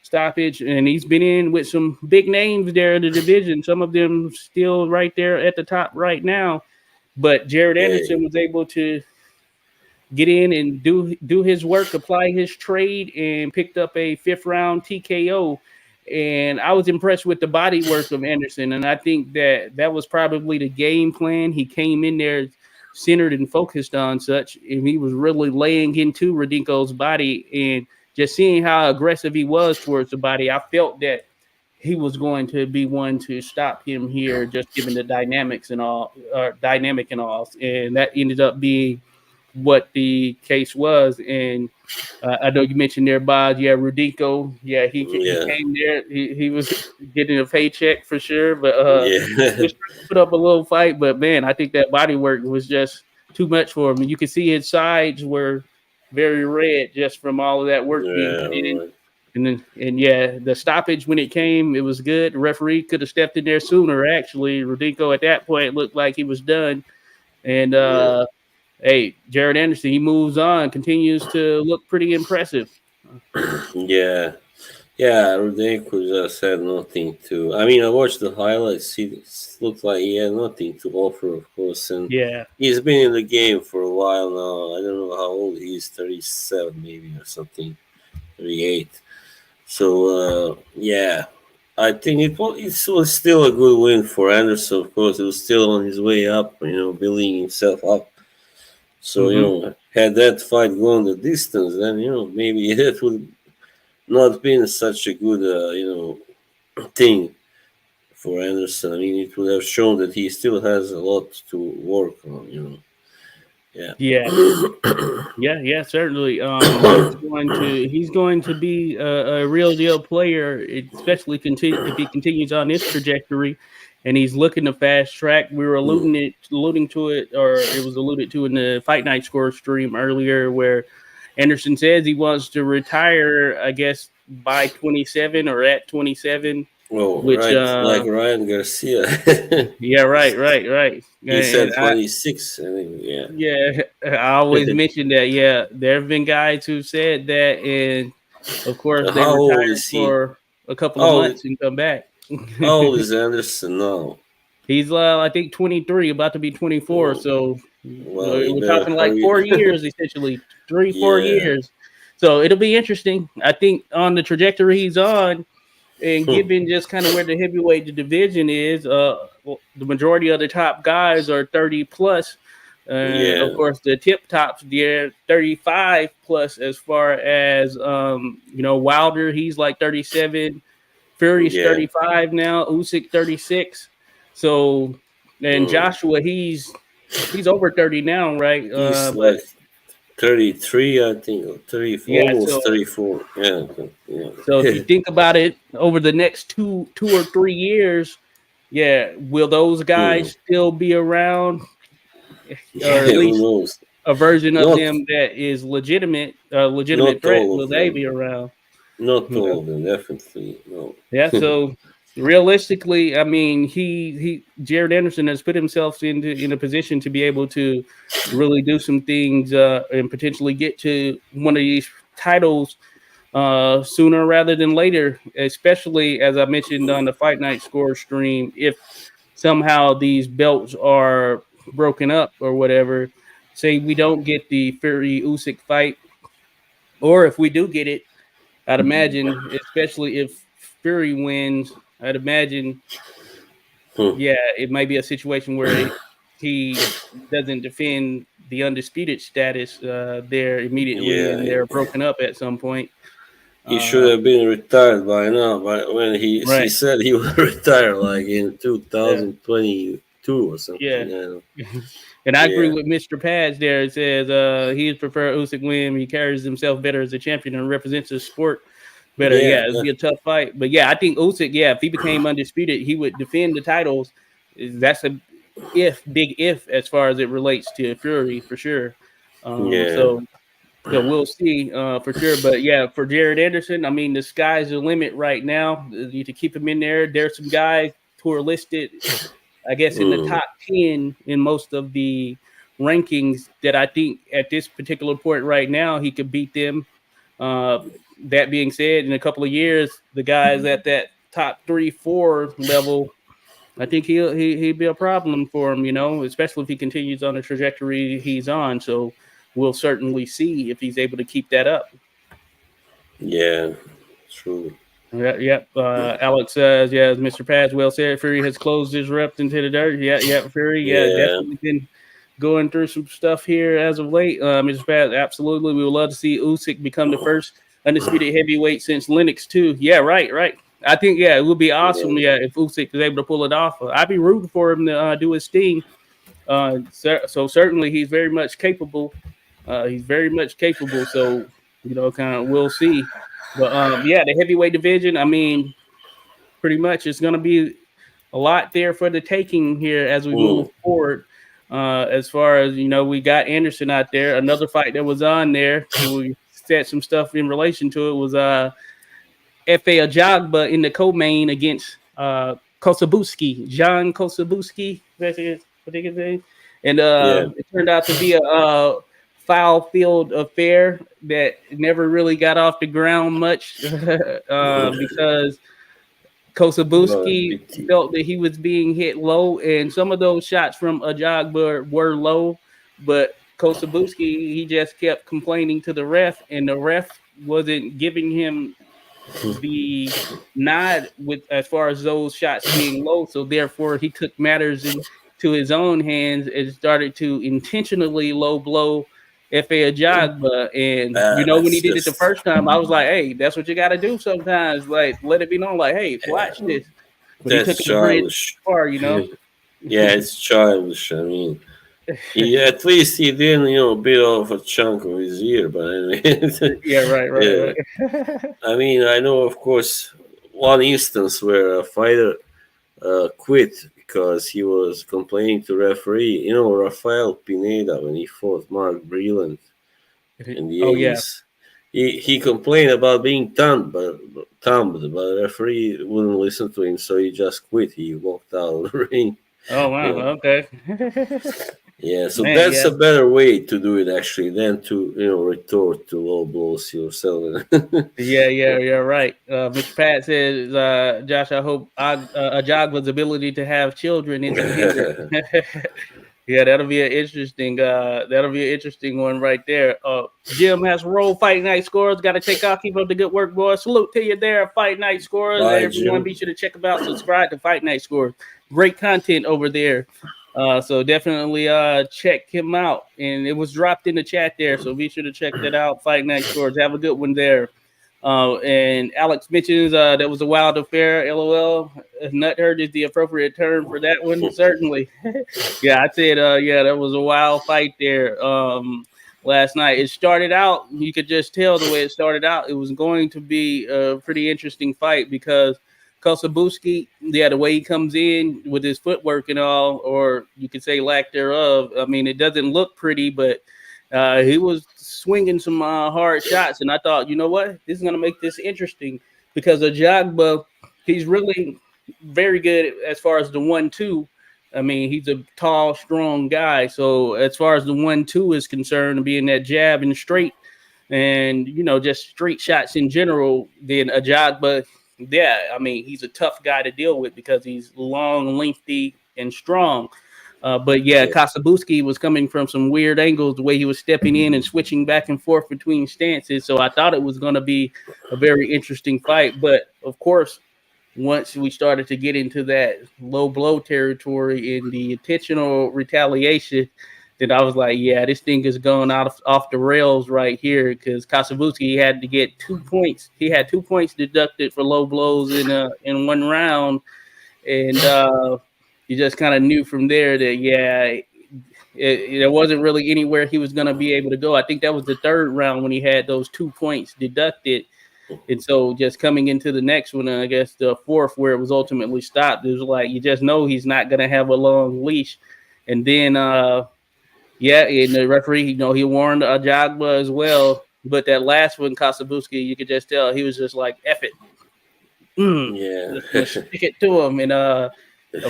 Speaker 1: stoppage, and he's been in with some big names there in the division. Some of them still right there at the top right now. But Jared
Speaker 2: yeah,
Speaker 1: Anderson was able to get in and do his work, apply his trade, and picked up a fifth round TKO. And I was impressed with the body work of Anderson, and I think that was probably the game plan. He came in there centered and focused on such, and he was really laying into Radinko's body and just seeing how aggressive he was towards the body. I felt that he was going to be one to stop him here, just given the dynamics and all, dynamic and all, and that ended up being what the case was. And I know you mentioned there, Bob. Yeah, Rudinko. Yeah, he
Speaker 2: yeah,
Speaker 1: came there. He was getting a paycheck for sure, but he
Speaker 2: yeah,
Speaker 1: was trying to put up a little fight. But man, I think that body work was just too much for him. And you could see his sides were very red just from all of that work being
Speaker 2: yeah,
Speaker 1: put in.
Speaker 2: right.
Speaker 1: And yeah, the stoppage when it came, it was good. The referee could have stepped in there sooner. Actually, Rudinko at that point looked like he was done. And
Speaker 2: Yeah,
Speaker 1: hey, Jared Anderson, he moves on, continues to look pretty impressive.
Speaker 2: yeah, yeah. Rudenko just had nothing to. I mean, I watched the highlights. He looked like he had nothing to offer, of course, and
Speaker 1: Yeah,
Speaker 2: he's been in the game for a while now. I don't know how old he is, 37 maybe or something, 38. So yeah, I think it was still a good win for Anderson. Of course, he was still on his way up, building himself up. So
Speaker 1: hmm
Speaker 2: had that fight gone the distance, then maybe it would not been such a good thing for Anderson. I mean, it would have shown that he still has a lot to work on. Yeah.
Speaker 1: yeah, yeah, certainly. He's going to be a real deal player, especially if he continues on this trajectory, and he's looking to fast track. We were alluding to it, or it was alluded to in the Fight Night Score stream earlier, where Anderson says he wants to retire, I guess, by 27 or at 27,
Speaker 2: Oh,
Speaker 1: which
Speaker 2: right, like Ryan Garcia.
Speaker 1: yeah, right.
Speaker 2: He said
Speaker 1: And
Speaker 2: 26. I think, yeah.
Speaker 1: yeah, I always mention that. Yeah, there have been guys who said that, and of course they
Speaker 2: How old
Speaker 1: retired
Speaker 2: is he?
Speaker 1: for a couple of
Speaker 2: How old,
Speaker 1: months and come back.
Speaker 2: how old is Anderson now?
Speaker 1: He's I think 23, about to be 24.
Speaker 2: Oh,
Speaker 1: So
Speaker 2: well, he
Speaker 1: we're
Speaker 2: better
Speaker 1: talking like
Speaker 2: hurry.
Speaker 1: 4 years, essentially three, four
Speaker 2: Yeah.
Speaker 1: years. So it'll be interesting. I think on the trajectory he's on, and
Speaker 2: Hmm.
Speaker 1: given just kind of where the heavyweight division is, the majority of the top guys are 30 plus. Of
Speaker 2: Yeah.
Speaker 1: course, the tip tops, they're 35 plus as far as, Wilder, he's like 37. Fury's
Speaker 2: Yeah.
Speaker 1: 35 now. Usyk 36. So, and
Speaker 2: Hmm.
Speaker 1: Joshua, he's over 30 now, right?
Speaker 2: He's
Speaker 1: But
Speaker 2: like 33, I think, or 30,
Speaker 1: yeah,
Speaker 2: almost 34. Yeah. Yeah.
Speaker 1: so if you think about it, over the next two or 3 years, yeah, will those
Speaker 2: Hmm.
Speaker 1: guys still be around, or
Speaker 2: Yeah,
Speaker 1: at
Speaker 2: who
Speaker 1: least
Speaker 2: knows?
Speaker 1: a version of
Speaker 2: Not
Speaker 1: them that is legitimate
Speaker 2: not
Speaker 1: threat?
Speaker 2: all
Speaker 1: Will
Speaker 2: of
Speaker 1: they
Speaker 2: them.
Speaker 1: be around?
Speaker 2: Not
Speaker 1: You know?
Speaker 2: all of them, definitely. No.
Speaker 1: Yeah. So realistically, I mean, Jared Anderson has put himself in a position to be able to really do some things and potentially get to one of these titles sooner rather than later, especially as I mentioned on the Fight Night Score stream. If somehow these belts are broken up or whatever, say we don't get the Fury Usyk fight, or if we do get it, I'd imagine, especially if Fury wins, I'd imagine,
Speaker 2: Hmm.
Speaker 1: yeah, it might be a situation where he doesn't defend the undisputed status there immediately,
Speaker 2: Yeah,
Speaker 1: and they're broken up at some point.
Speaker 2: he should
Speaker 1: Uh,
Speaker 2: have been retired by now. But when he
Speaker 1: right.
Speaker 2: said he would retire like in
Speaker 1: Yeah.
Speaker 2: 2022 or something.
Speaker 1: Yeah.
Speaker 2: Yeah,
Speaker 1: And I agree
Speaker 2: yeah,
Speaker 1: with Mr. Pads there. It says he prefer Usyk win. He carries himself better as a champion and represents the sport Better,
Speaker 2: Yeah,
Speaker 1: yeah, it'd be a tough fight. But yeah, I think Usyk, yeah, if he became undisputed, he would defend the titles. That's a big if, as far as it relates to Fury for sure.
Speaker 2: yeah,
Speaker 1: So yeah, we'll see for sure. But yeah, for Jared Anderson, I mean, the sky's the limit right now. You need to keep him in there. There's some guys who are listed, I guess, in the
Speaker 2: mm,
Speaker 1: top 10 in most of the rankings that I think at this particular point right now, he could beat them. Uh, that being said, in a couple of years, the guys at that top 3, 4 level, I think he'd be a problem for him, especially if he continues on the trajectory he's on. So we'll certainly see if he's able to keep that up.
Speaker 2: yeah, true.
Speaker 1: Yeah, yep. Alex says, yeah, as Mr. Paz well said, Fury has closed his reps into the dirt. Yeah, yeah, Fury, yeah,
Speaker 2: Yeah,
Speaker 1: definitely been going through some stuff here as of late. Mr. Paz, absolutely. We would love to see Usyk become the first undisputed heavyweight since Lennox, too. Yeah, right, right. I think, yeah, it would be awesome,
Speaker 2: yeah,
Speaker 1: yeah, if Usyk was able to pull it off. I'd be rooting for him to do his thing. So certainly he's very much capable. He's very much capable. So, kind of we'll see. But yeah, the heavyweight division, I mean, pretty much it's going to be a lot there for the taking here as we move
Speaker 2: mm,
Speaker 1: forward. As far as, we got Anderson out there. Another fight that was on there, we said some stuff in relation to it, was F.A. Ajagba in the co-main against Kossobutskiy, John Kossobutskiy. That's his, I think his name. And
Speaker 2: yeah.
Speaker 1: it turned out to be a foul-filled affair that never really got off the ground much because
Speaker 2: What a
Speaker 1: Kossobutskiy
Speaker 2: pity.
Speaker 1: felt that he was being hit low, and some of those shots from Ajagba were low, but Kossobutskiy, he just kept complaining to the ref, and the ref wasn't giving him the nod with as far as those shots being low. So therefore, he took matters into his own hands and started to intentionally low blow F.A. Ajagba. And when he
Speaker 2: That's
Speaker 1: did it the
Speaker 2: just
Speaker 1: first time, I was like, "Hey, that's what you got to do sometimes. Like, let it be known, like, hey, watch this." But he took
Speaker 2: that's
Speaker 1: it a bridge
Speaker 2: childish.
Speaker 1: far.
Speaker 2: Yeah, it's childish. I mean, at least he didn't, bit off a chunk of his ear. But anyway,
Speaker 1: Yeah, right,
Speaker 2: yeah.
Speaker 1: right, right.
Speaker 2: I mean, I know, of course, one instance where a fighter quit because he was complaining to referee. Rafael Pineda when he fought Mark Breland in the
Speaker 1: Oh yeah.
Speaker 2: 80s. He complained about being thumbed, but the referee wouldn't listen to him, so he just quit. He walked out of the ring.
Speaker 1: Oh wow.
Speaker 2: Yeah,
Speaker 1: Okay.
Speaker 2: yeah. So
Speaker 1: Man,
Speaker 2: that's
Speaker 1: yeah.
Speaker 2: a better way to do it actually than to retort to low blows yourself.
Speaker 1: Yeah, right. Mr. Pat says, Josh, I hope Ajagba's ability to have children isn't hindered. Yeah, that'll be an interesting one right there. Jim has roll Fight Night Scores. Got to take off. Keep up the good work, boys. Salute to you there, Fight Night Scores.
Speaker 2: Bye,
Speaker 1: Everyone,
Speaker 2: Jim.
Speaker 1: be sure to check about, subscribe to Fight Night Scores. Great content over there. So definitely check him out. And it was dropped in the chat there, so be sure to check that out. Fight Night Scores. Have a good one there. And Alex mentions that was a wild affair. LOL. Nut hurt is the appropriate term for that one. Certainly. Yeah, I said, yeah, that was a wild fight there last night. It started out, you could just tell the way it started out. It was going to be a pretty interesting fight because Kossobutskiy, yeah, the way he comes in with his footwork and all, or you could say lack thereof. I mean, it doesn't look pretty, but he was swinging some hard shots, and I thought, you know what, this is going to make this interesting because Ajagba, he's really very good as far as the 1-2. I mean, he's a tall, strong guy. So as far as the 1-2 is concerned, being that jab and straight, and just straight shots in general, then Ajagba, yeah, I mean, he's a tough guy to deal with because he's long, lengthy, and strong. But yeah,
Speaker 2: Yeah,
Speaker 1: Kossobutskiy was coming from some weird angles, the way he was stepping in and switching back and forth between stances. So I thought it was going to be a very interesting fight. But of course, once we started to get into that low blow territory in the intentional retaliation, then I was like, yeah, this thing is going off the rails right here because Kossobutskiy had to get 2 points. He had 2 points deducted for low blows in one round, and you just kind of knew from there that there wasn't really anywhere he was going to be able to go. I think that was the third round when he had those 2 points deducted. And so just coming into the next one, I guess the fourth where it was ultimately stopped, it was like you just know he's not gonna have a long leash. And then yeah, and the referee, he warned Ajagba as well. But that last one, Kossobutskiy, you could just tell he was just like, F it.
Speaker 2: Yeah.
Speaker 1: Just gonna stick it to him. And of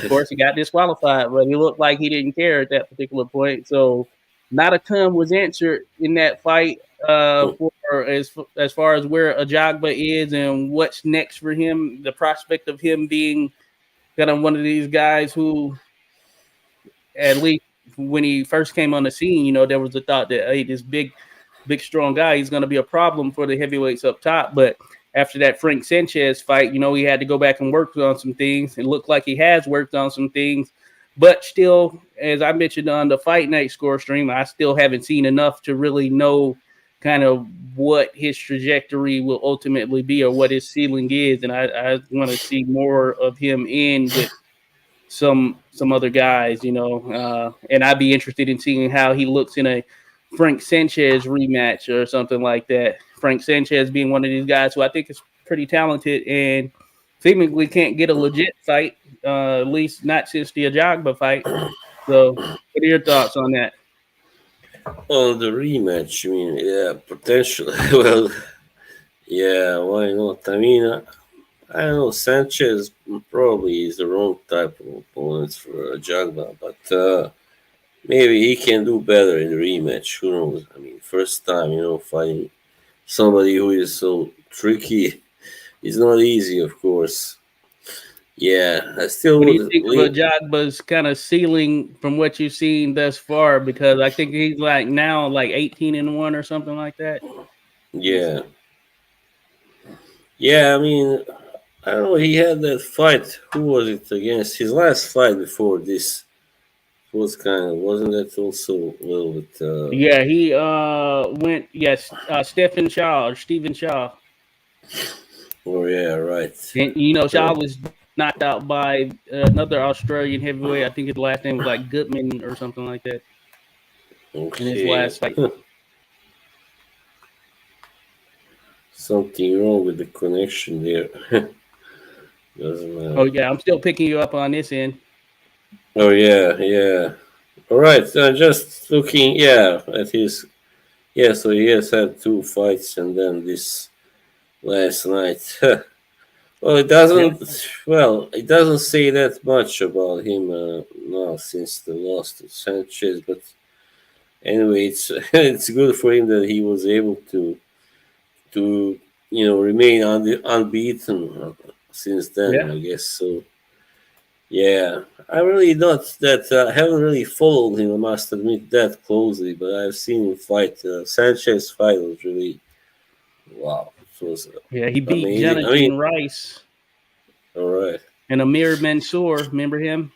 Speaker 1: course he got disqualified, but he looked like he didn't care at that particular point. So not a ton was answered in that fight for as far as where Ajagba is and what's next for him, the prospect of him being kind of one of these guys who, at least when he first came on the scene, there was the thought that, hey, this big, strong guy, he's going to be a problem for the heavyweights up top. But after that Frank Sanchez fight, he had to go back and work on some things. It looked like he has worked on some things, but still, as I mentioned on the Fight Night score stream, I still haven't seen enough to really know kind of what his trajectory will ultimately be or what his ceiling is. And I want to see more of him in with some other guys, and I'd be interested in seeing how he looks in a Frank Sanchez rematch or something like that. Frank Sanchez being one of these guys who I think is pretty talented and seemingly can't get a legit fight, at least not since the Ajagba fight. So, what are your thoughts on that?
Speaker 2: Oh, the rematch. I mean, yeah, potentially. Well, yeah, why not? I mean, I don't know. Sanchez probably is the wrong type of opponent for Jagba, but maybe he can do better in the rematch. Who knows? I mean, first time, fighting somebody who is so tricky is not easy, of course. Yeah, I still
Speaker 1: What do you
Speaker 2: would
Speaker 1: think of
Speaker 2: lean.
Speaker 1: Ajagba's kind of ceiling from what you've seen thus far? Because I think he's like now like 18-1 or something like that. He's
Speaker 2: Yeah, yeah. I mean, I don't know. He had that fight. Who was it against? His last fight before this was kind of wasn't that also a little bit?
Speaker 1: Yeah, he went yes, Stephen Shaw.
Speaker 2: Oh yeah, right.
Speaker 1: And
Speaker 2: Uh,
Speaker 1: Shaw was knocked out by another Australian heavyweight. I think his last name was like Goodman or something like that in his
Speaker 2: okay,
Speaker 1: last fight.
Speaker 2: something wrong with the connection there. Doesn't
Speaker 1: Oh
Speaker 2: matter.
Speaker 1: yeah, I'm still picking you up on this end.
Speaker 2: Oh yeah, yeah. All right. Just looking, yeah, at his. Yeah, so he has had two fights and then this last night. Well, it
Speaker 1: Yeah.
Speaker 2: doesn't. Well, it doesn't say that much about him now since the loss to Sanchez. But anyway, it's it's good for him that he was able to remain unbeaten since then.
Speaker 1: Yeah.
Speaker 2: I guess so. Yeah, I really not that I haven't really followed him. I must admit that closely, but I've seen him fight. Sanchez fight was really wow. It was
Speaker 1: Yeah, he beat
Speaker 2: amazing. I mean,
Speaker 1: Jonathan Rice
Speaker 2: all right.
Speaker 1: and Amir Mansour. Remember him?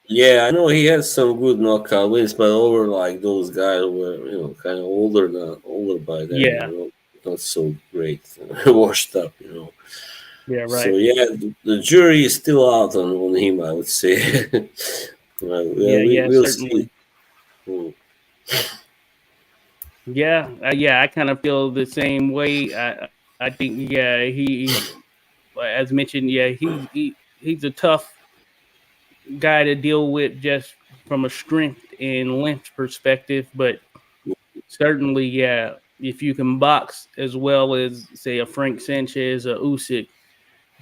Speaker 2: Yeah, I know he had some good knockout wins, but over like those guys who were kind of older by then,
Speaker 1: Yeah.
Speaker 2: not so great, washed up.
Speaker 1: Yeah,
Speaker 2: So
Speaker 1: right.
Speaker 2: yeah, the jury is still out on him. I would say.
Speaker 1: Yeah, yeah,
Speaker 2: We'll see.
Speaker 1: certainly.
Speaker 2: Hmm.
Speaker 1: Yeah, yeah, I kind of feel the same way. I think yeah, he as mentioned, yeah, he's a tough guy to deal with just from a strength and length perspective, but certainly, yeah, if you can box as well as say a Frank Sanchez or Usyk,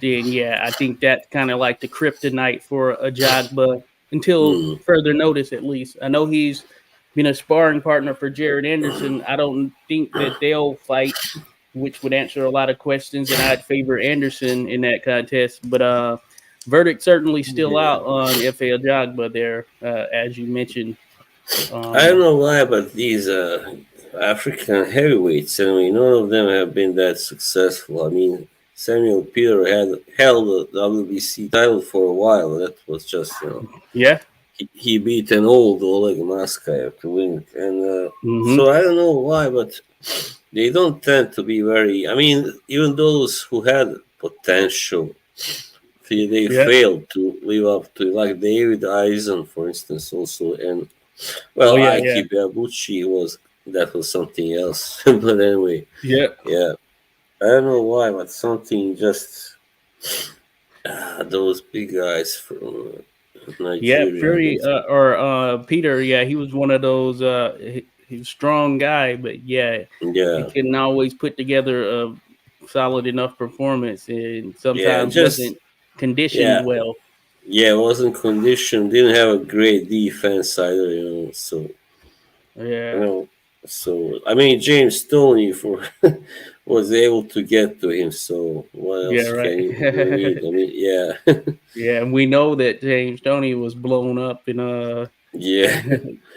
Speaker 1: then yeah, I think that's kind of like the kryptonite for a Jagba until
Speaker 2: Hmm.
Speaker 1: further notice, at least. I know he's been a sparring partner for Jared Anderson. I don't think that they'll fight, which would answer a lot of questions, and I'd favor Anderson in that contest. But verdict certainly still
Speaker 2: Yeah.
Speaker 1: out on FA Jagba there, as you mentioned.
Speaker 2: I don't
Speaker 1: Um,
Speaker 2: know why, but these African heavyweights, I mean, none of them have been that successful. I mean, Samuel Peter had held the WBC title for a while. That was just,
Speaker 1: yeah.
Speaker 2: he beat an old Oleg Maskayev to win it. And
Speaker 1: Hmm.
Speaker 2: so I don't know why, but they don't tend to be very. I mean, even those who had potential, they
Speaker 1: Yeah.
Speaker 2: failed to live up to, like David Eisen, for instance, also. And
Speaker 1: Oh
Speaker 2: well,
Speaker 1: yeah. Yeah.
Speaker 2: Aiki Biabuchi was that was something else. But anyway,
Speaker 1: Yeah.
Speaker 2: yeah. I don't know why, but something just those big guys from
Speaker 1: Yeah,
Speaker 2: Nigeria.
Speaker 1: Fury or Peter. Yeah, he was one of those. He was a strong guy, but yeah, he
Speaker 2: Yeah,
Speaker 1: couldn't always put together a solid enough performance, and
Speaker 2: yeah,
Speaker 1: sometimes
Speaker 2: just
Speaker 1: wasn't conditioned
Speaker 2: yeah,
Speaker 1: well.
Speaker 2: yeah. Wasn't conditioned. Didn't have a great defense either. So you
Speaker 1: Yeah,
Speaker 2: know, so I mean, James Stoney for was able to get to him. So what
Speaker 1: yeah,
Speaker 2: else
Speaker 1: right.
Speaker 2: can you need? I mean, yeah,
Speaker 1: Yeah, and we know that James Stoney was blown up and
Speaker 2: yeah.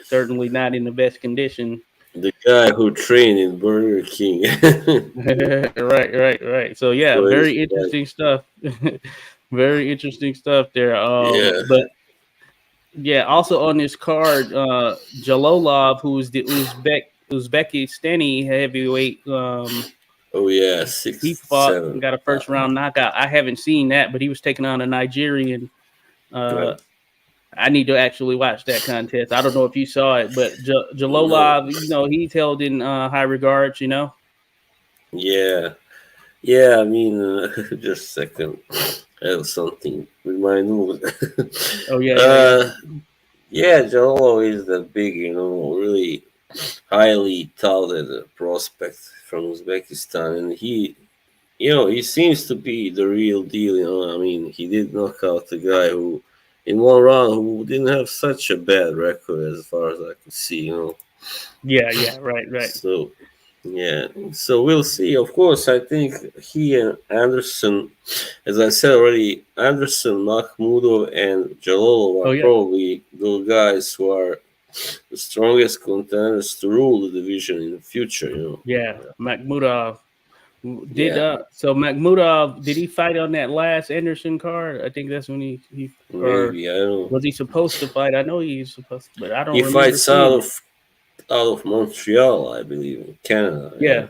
Speaker 1: certainly not in the best condition.
Speaker 2: The guy who trained in Burger King.
Speaker 1: Right. So yeah,
Speaker 2: Crazy,
Speaker 1: very
Speaker 2: right?
Speaker 1: interesting stuff. Very interesting stuff there.
Speaker 2: Yeah.
Speaker 1: But yeah, also on this card, Jalolov, who is the Uzbekistani heavyweight,
Speaker 2: Oh yeah,
Speaker 1: he
Speaker 2: six,
Speaker 1: fought
Speaker 2: seven.
Speaker 1: and got a first round knockout. I haven't seen that, but he was taking on a Nigerian.
Speaker 2: Right.
Speaker 1: Uh, I need to actually watch that contest. I don't know if you saw it, but
Speaker 2: No.
Speaker 1: Jalolov, he's held in high regards.
Speaker 2: Yeah. Yeah. I mean, just a second. I have something with my nose.
Speaker 1: Oh yeah.
Speaker 2: uh, yeah, Jalo is that big, really highly touted prospect from Uzbekistan, and he seems to be the real deal. I mean, he did knock out the guy who, in one round, who didn't have such a bad record as far as I could see.
Speaker 1: Yeah. Right.
Speaker 2: So, yeah. So we'll see. Of course, I think he and Anderson, as I said already, Anderson, Makhmudov, and Jalolov
Speaker 1: Oh
Speaker 2: are
Speaker 1: yeah.
Speaker 2: probably the guys who are the strongest contenders to rule the division in the future.
Speaker 1: Yeah. Makhmudov.
Speaker 2: Yeah,
Speaker 1: So Makhmudov, did he fight on that last Anderson card? I think that's when he or
Speaker 2: maybe I don't know.
Speaker 1: was he supposed to fight? I know he's supposed to, but I don't
Speaker 2: He
Speaker 1: remember
Speaker 2: fights
Speaker 1: seeing it.
Speaker 2: out of Montreal, I believe, in Canada. Yeah,
Speaker 1: Yeah.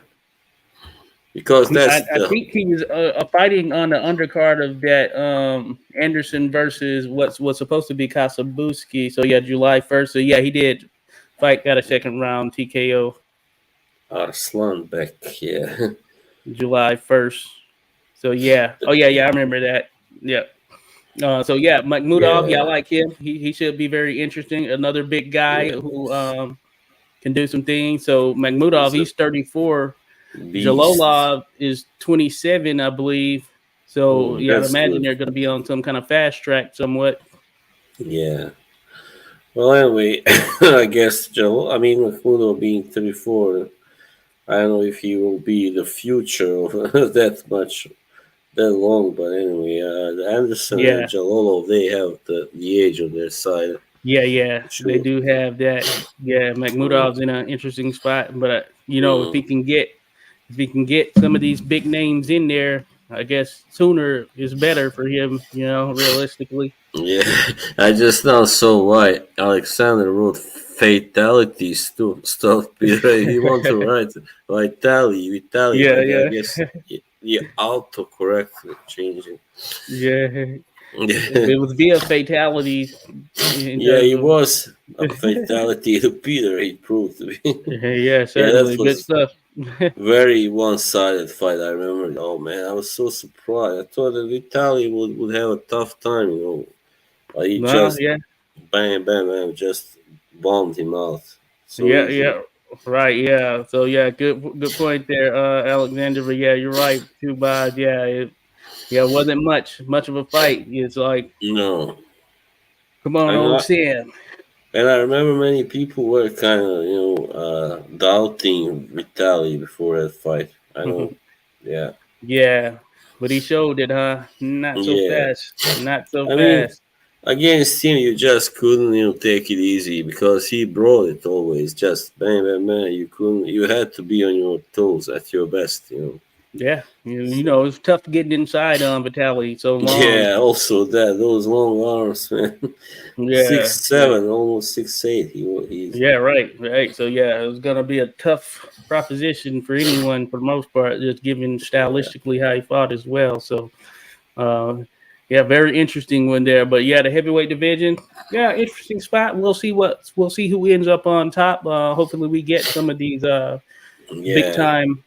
Speaker 2: because that's
Speaker 1: I
Speaker 2: the
Speaker 1: think he was fighting on the undercard of that Anderson versus what's supposed to be Kossobutskiy. So yeah, July 1st. So yeah, he did fight, got a second round TKO
Speaker 2: Arslan Beck. Yeah,
Speaker 1: July 1st. So yeah, oh yeah, I remember that. Yeah. So yeah, Makhmudov, yeah, I
Speaker 2: yeah,
Speaker 1: like him. He should be very interesting. Another big guy
Speaker 2: yeah.
Speaker 1: who can do some things. So Makhmudov,
Speaker 2: He's a
Speaker 1: he's 34.
Speaker 2: beast.
Speaker 1: Jalolov is 27, I believe. So yeah, I'd
Speaker 2: That's
Speaker 1: imagine
Speaker 2: good.
Speaker 1: they're going to be on some kind of fast track somewhat.
Speaker 2: Yeah. Well, anyway, I guess Joe. I mean, Makhmudov being 34, I don't know if he will be the future of that much that long. But anyway, Anderson and
Speaker 1: Yeah,
Speaker 2: Jalolov, they have the age on their side
Speaker 1: yeah,
Speaker 2: for
Speaker 1: they
Speaker 2: sure.
Speaker 1: do have that. Yeah,
Speaker 2: Mm,
Speaker 1: Makhmudov's in an interesting spot, but
Speaker 2: mm.
Speaker 1: if he can get some of these big names in there, I guess sooner is better for him. Realistically.
Speaker 2: Yeah, I just now saw why Alexander wrote fatalities to stuff. Peter. He want to write Vitali,
Speaker 1: Yeah,
Speaker 2: but I
Speaker 1: yeah,
Speaker 2: guess you autocorrect it, changing.
Speaker 1: yeah.
Speaker 2: Yeah,
Speaker 1: It was via fatalities in
Speaker 2: yeah,
Speaker 1: terms
Speaker 2: he
Speaker 1: of.
Speaker 2: was a fatality to Peter. He proved to be.
Speaker 1: Yeah,
Speaker 2: Yeah, that
Speaker 1: certainly good
Speaker 2: was
Speaker 1: stuff.
Speaker 2: very one-sided fight. I remember. Oh man, I was so surprised. I thought that Vitali would have a tough time. But he
Speaker 1: No,
Speaker 2: just
Speaker 1: yeah,
Speaker 2: bam, bam, bam, just bombed him out so easily.
Speaker 1: yeah, right, yeah. So yeah, good point there, Alexander. But yeah, you're right. Too bad. Yeah, it wasn't much of a fight. It's like,
Speaker 2: No,
Speaker 1: come on,
Speaker 2: and
Speaker 1: old
Speaker 2: I
Speaker 1: Sam.
Speaker 2: and I remember many people were kind of doubting Vitali before that fight. I know, yeah,
Speaker 1: Yeah, but he showed it, huh? Not so
Speaker 2: yeah.
Speaker 1: fast. Not so
Speaker 2: I mean,
Speaker 1: fast.
Speaker 2: against him, you just couldn't take it easy because he brought it always. Just bang, bang, bang. You couldn't. You had to be on your toes at your best.
Speaker 1: Yeah,
Speaker 2: So
Speaker 1: it's tough getting inside on Vitaly so long.
Speaker 2: yeah, also those long arms, man.
Speaker 1: Yeah,
Speaker 2: Six
Speaker 1: yeah.
Speaker 2: seven, almost 6'8". He's
Speaker 1: Yeah, right. So yeah, it was gonna be a tough proposition for anyone for the most part, just given
Speaker 2: yeah,
Speaker 1: stylistically how he fought as well. So uh, yeah, very interesting one there. But yeah, the heavyweight division, yeah, interesting spot. We'll see who ends up on top. Hopefully we get some of these big
Speaker 2: yeah.
Speaker 1: time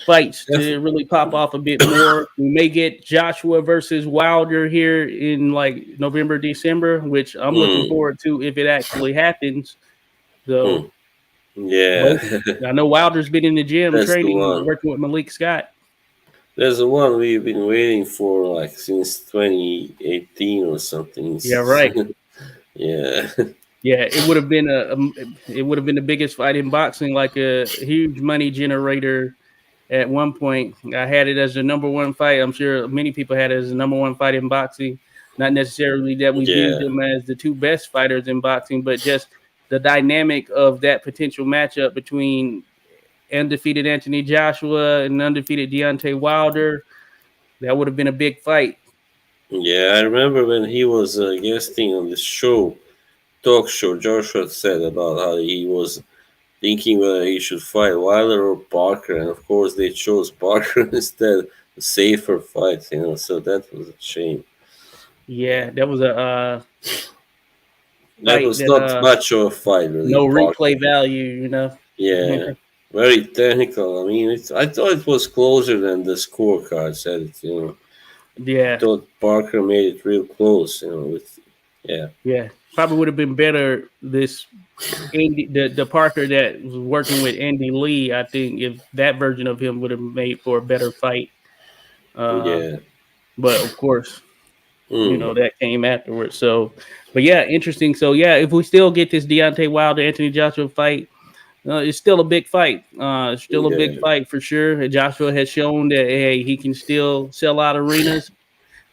Speaker 1: fights to really pop off a bit more. We may get Joshua versus Wilder here in like November, December, which I'm looking
Speaker 2: Hmm.
Speaker 1: forward to if it actually happens.
Speaker 2: Hmm.
Speaker 1: So
Speaker 2: Yeah,
Speaker 1: both, I know Wilder's been in the gym
Speaker 2: that's the
Speaker 1: training,
Speaker 2: one.
Speaker 1: working with Malik Scott.
Speaker 2: That's the one we've been waiting for like since 2018 or something.
Speaker 1: Yeah, right.
Speaker 2: Yeah.
Speaker 1: Yeah, it would have been it would have been the biggest fight in boxing, like a huge money generator. At one point, I had it as the number one fight. I'm sure many people had it as the number one fight in boxing. Not necessarily that we viewed
Speaker 2: Yeah.
Speaker 1: them as the two best fighters in boxing, but just the dynamic of that potential matchup between undefeated Anthony Joshua and undefeated Deontay Wilder. That would have been a big fight.
Speaker 2: Yeah, I remember when he was guesting on this show, talk show, Joshua said about how he was thinking whether he should fight Wilder or Parker, and of course they chose Parker instead, a safer fight, so that was a shame.
Speaker 1: Yeah, that was a
Speaker 2: That
Speaker 1: fight
Speaker 2: was
Speaker 1: that
Speaker 2: not much of a fight, really,
Speaker 1: no
Speaker 2: Parker.
Speaker 1: replay value.
Speaker 2: Yeah, very technical. I mean, I thought it was closer than the scorecard said it. I
Speaker 1: Yeah,
Speaker 2: thought Parker made it real close, with, yeah.
Speaker 1: yeah. Probably would have been better this Andy, the Parker that was working with Andy Lee. I think if that version of him would have made for a better fight. Uh,
Speaker 2: Yeah.
Speaker 1: but of course,
Speaker 2: Mm.
Speaker 1: that came afterwards. So, but yeah, interesting. So yeah, if we still get this Deontay Wilder Anthony Joshua fight, it's still a big fight. It's still a big
Speaker 2: Yeah.
Speaker 1: fight for sure. Joshua has shown that hey, he can still sell out arenas.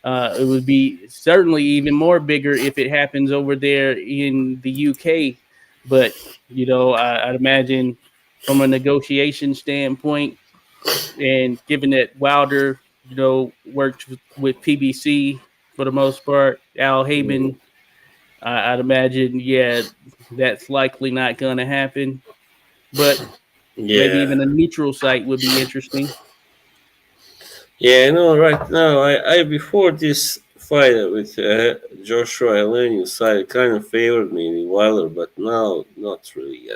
Speaker 1: It would be certainly even more bigger if it happens over there in the UK. But I'd imagine from a negotiation standpoint, and given that Wilder, worked with PBC for the most part, Al
Speaker 2: Mm.
Speaker 1: Hamen, I'd imagine, yeah, that's likely not going to happen. But maybe
Speaker 2: Yeah.
Speaker 1: even a neutral site would be interesting.
Speaker 2: Yeah, right now, I before this fight with Joshua Helenius, I kind of favored maybe Wilder, but now not really.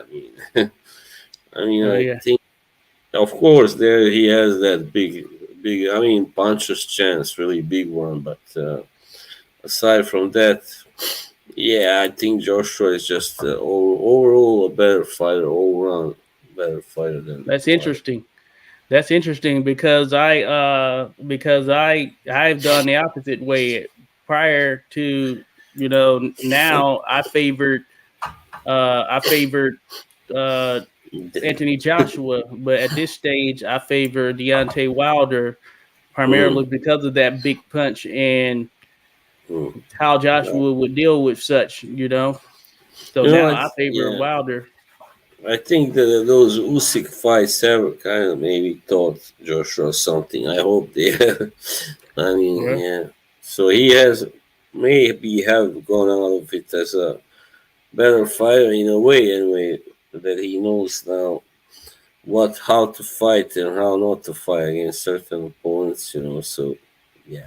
Speaker 2: I
Speaker 1: Yeah,
Speaker 2: think, of course, there he has that big. Puncher's chance, really big one. But aside from that, yeah, I think Joshua is just overall a better fighter, all around better fighter than
Speaker 1: that's
Speaker 2: Wilder.
Speaker 1: interesting. That's interesting because I've done the opposite way prior to now I favored uh Anthony Joshua, but at this stage I favor Deontay Wilder primarily
Speaker 2: Mm,
Speaker 1: because of that big punch and
Speaker 2: mm.
Speaker 1: how
Speaker 2: No.
Speaker 1: Joshua would deal with such. So
Speaker 2: You know,
Speaker 1: now
Speaker 2: I,
Speaker 1: I favor
Speaker 2: yeah.
Speaker 1: Wilder.
Speaker 2: I think that those Usyk fights ever kind of maybe taught Joshua something. I hope they have.
Speaker 1: Yeah.
Speaker 2: Yeah. So he has maybe have gone out of it as a better fighter in a way, anyway, that he knows now how to fight and how not to fight against certain opponents. So yeah.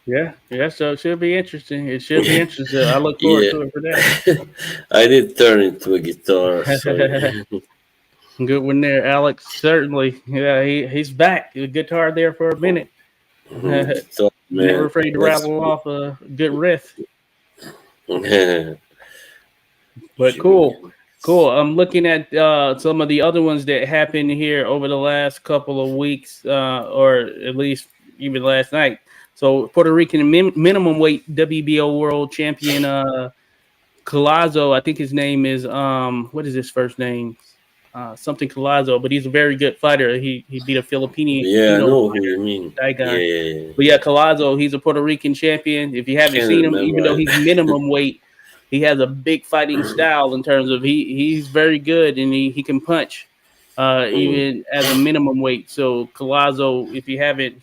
Speaker 1: Yeah. So it should be interesting. It should be interesting. I look forward
Speaker 2: Yeah.
Speaker 1: to it for that.
Speaker 2: I did turn into a guitar, so yeah.
Speaker 1: Good one there, Alex. Certainly. Yeah, he's back. The guitar there for a minute.
Speaker 2: Guitar
Speaker 1: Never
Speaker 2: man.
Speaker 1: afraid to
Speaker 2: That's
Speaker 1: rattle off a good riff.
Speaker 2: good.
Speaker 1: But cool. Cool. I'm looking at some of the other ones that happened here over the last couple of weeks, or at least even last night. So Puerto Rican minimum weight WBO world champion Collazo, I think his name is what is his first name? Something Collazo, but he's a very good fighter. He beat a
Speaker 2: Yeah, I
Speaker 1: Filipino
Speaker 2: know who
Speaker 1: fighter,
Speaker 2: you mean. Yeah,
Speaker 1: Saigon.
Speaker 2: yeah, yeah.
Speaker 1: But yeah, Collazo, he's a Puerto Rican champion. If you haven't
Speaker 2: Can't
Speaker 1: seen him,
Speaker 2: remember.
Speaker 1: even though he's minimum weight, he has a big fighting style in terms of he's very good and he can punch
Speaker 2: Mm,
Speaker 1: even as a minimum weight. So Collazo, if you haven't,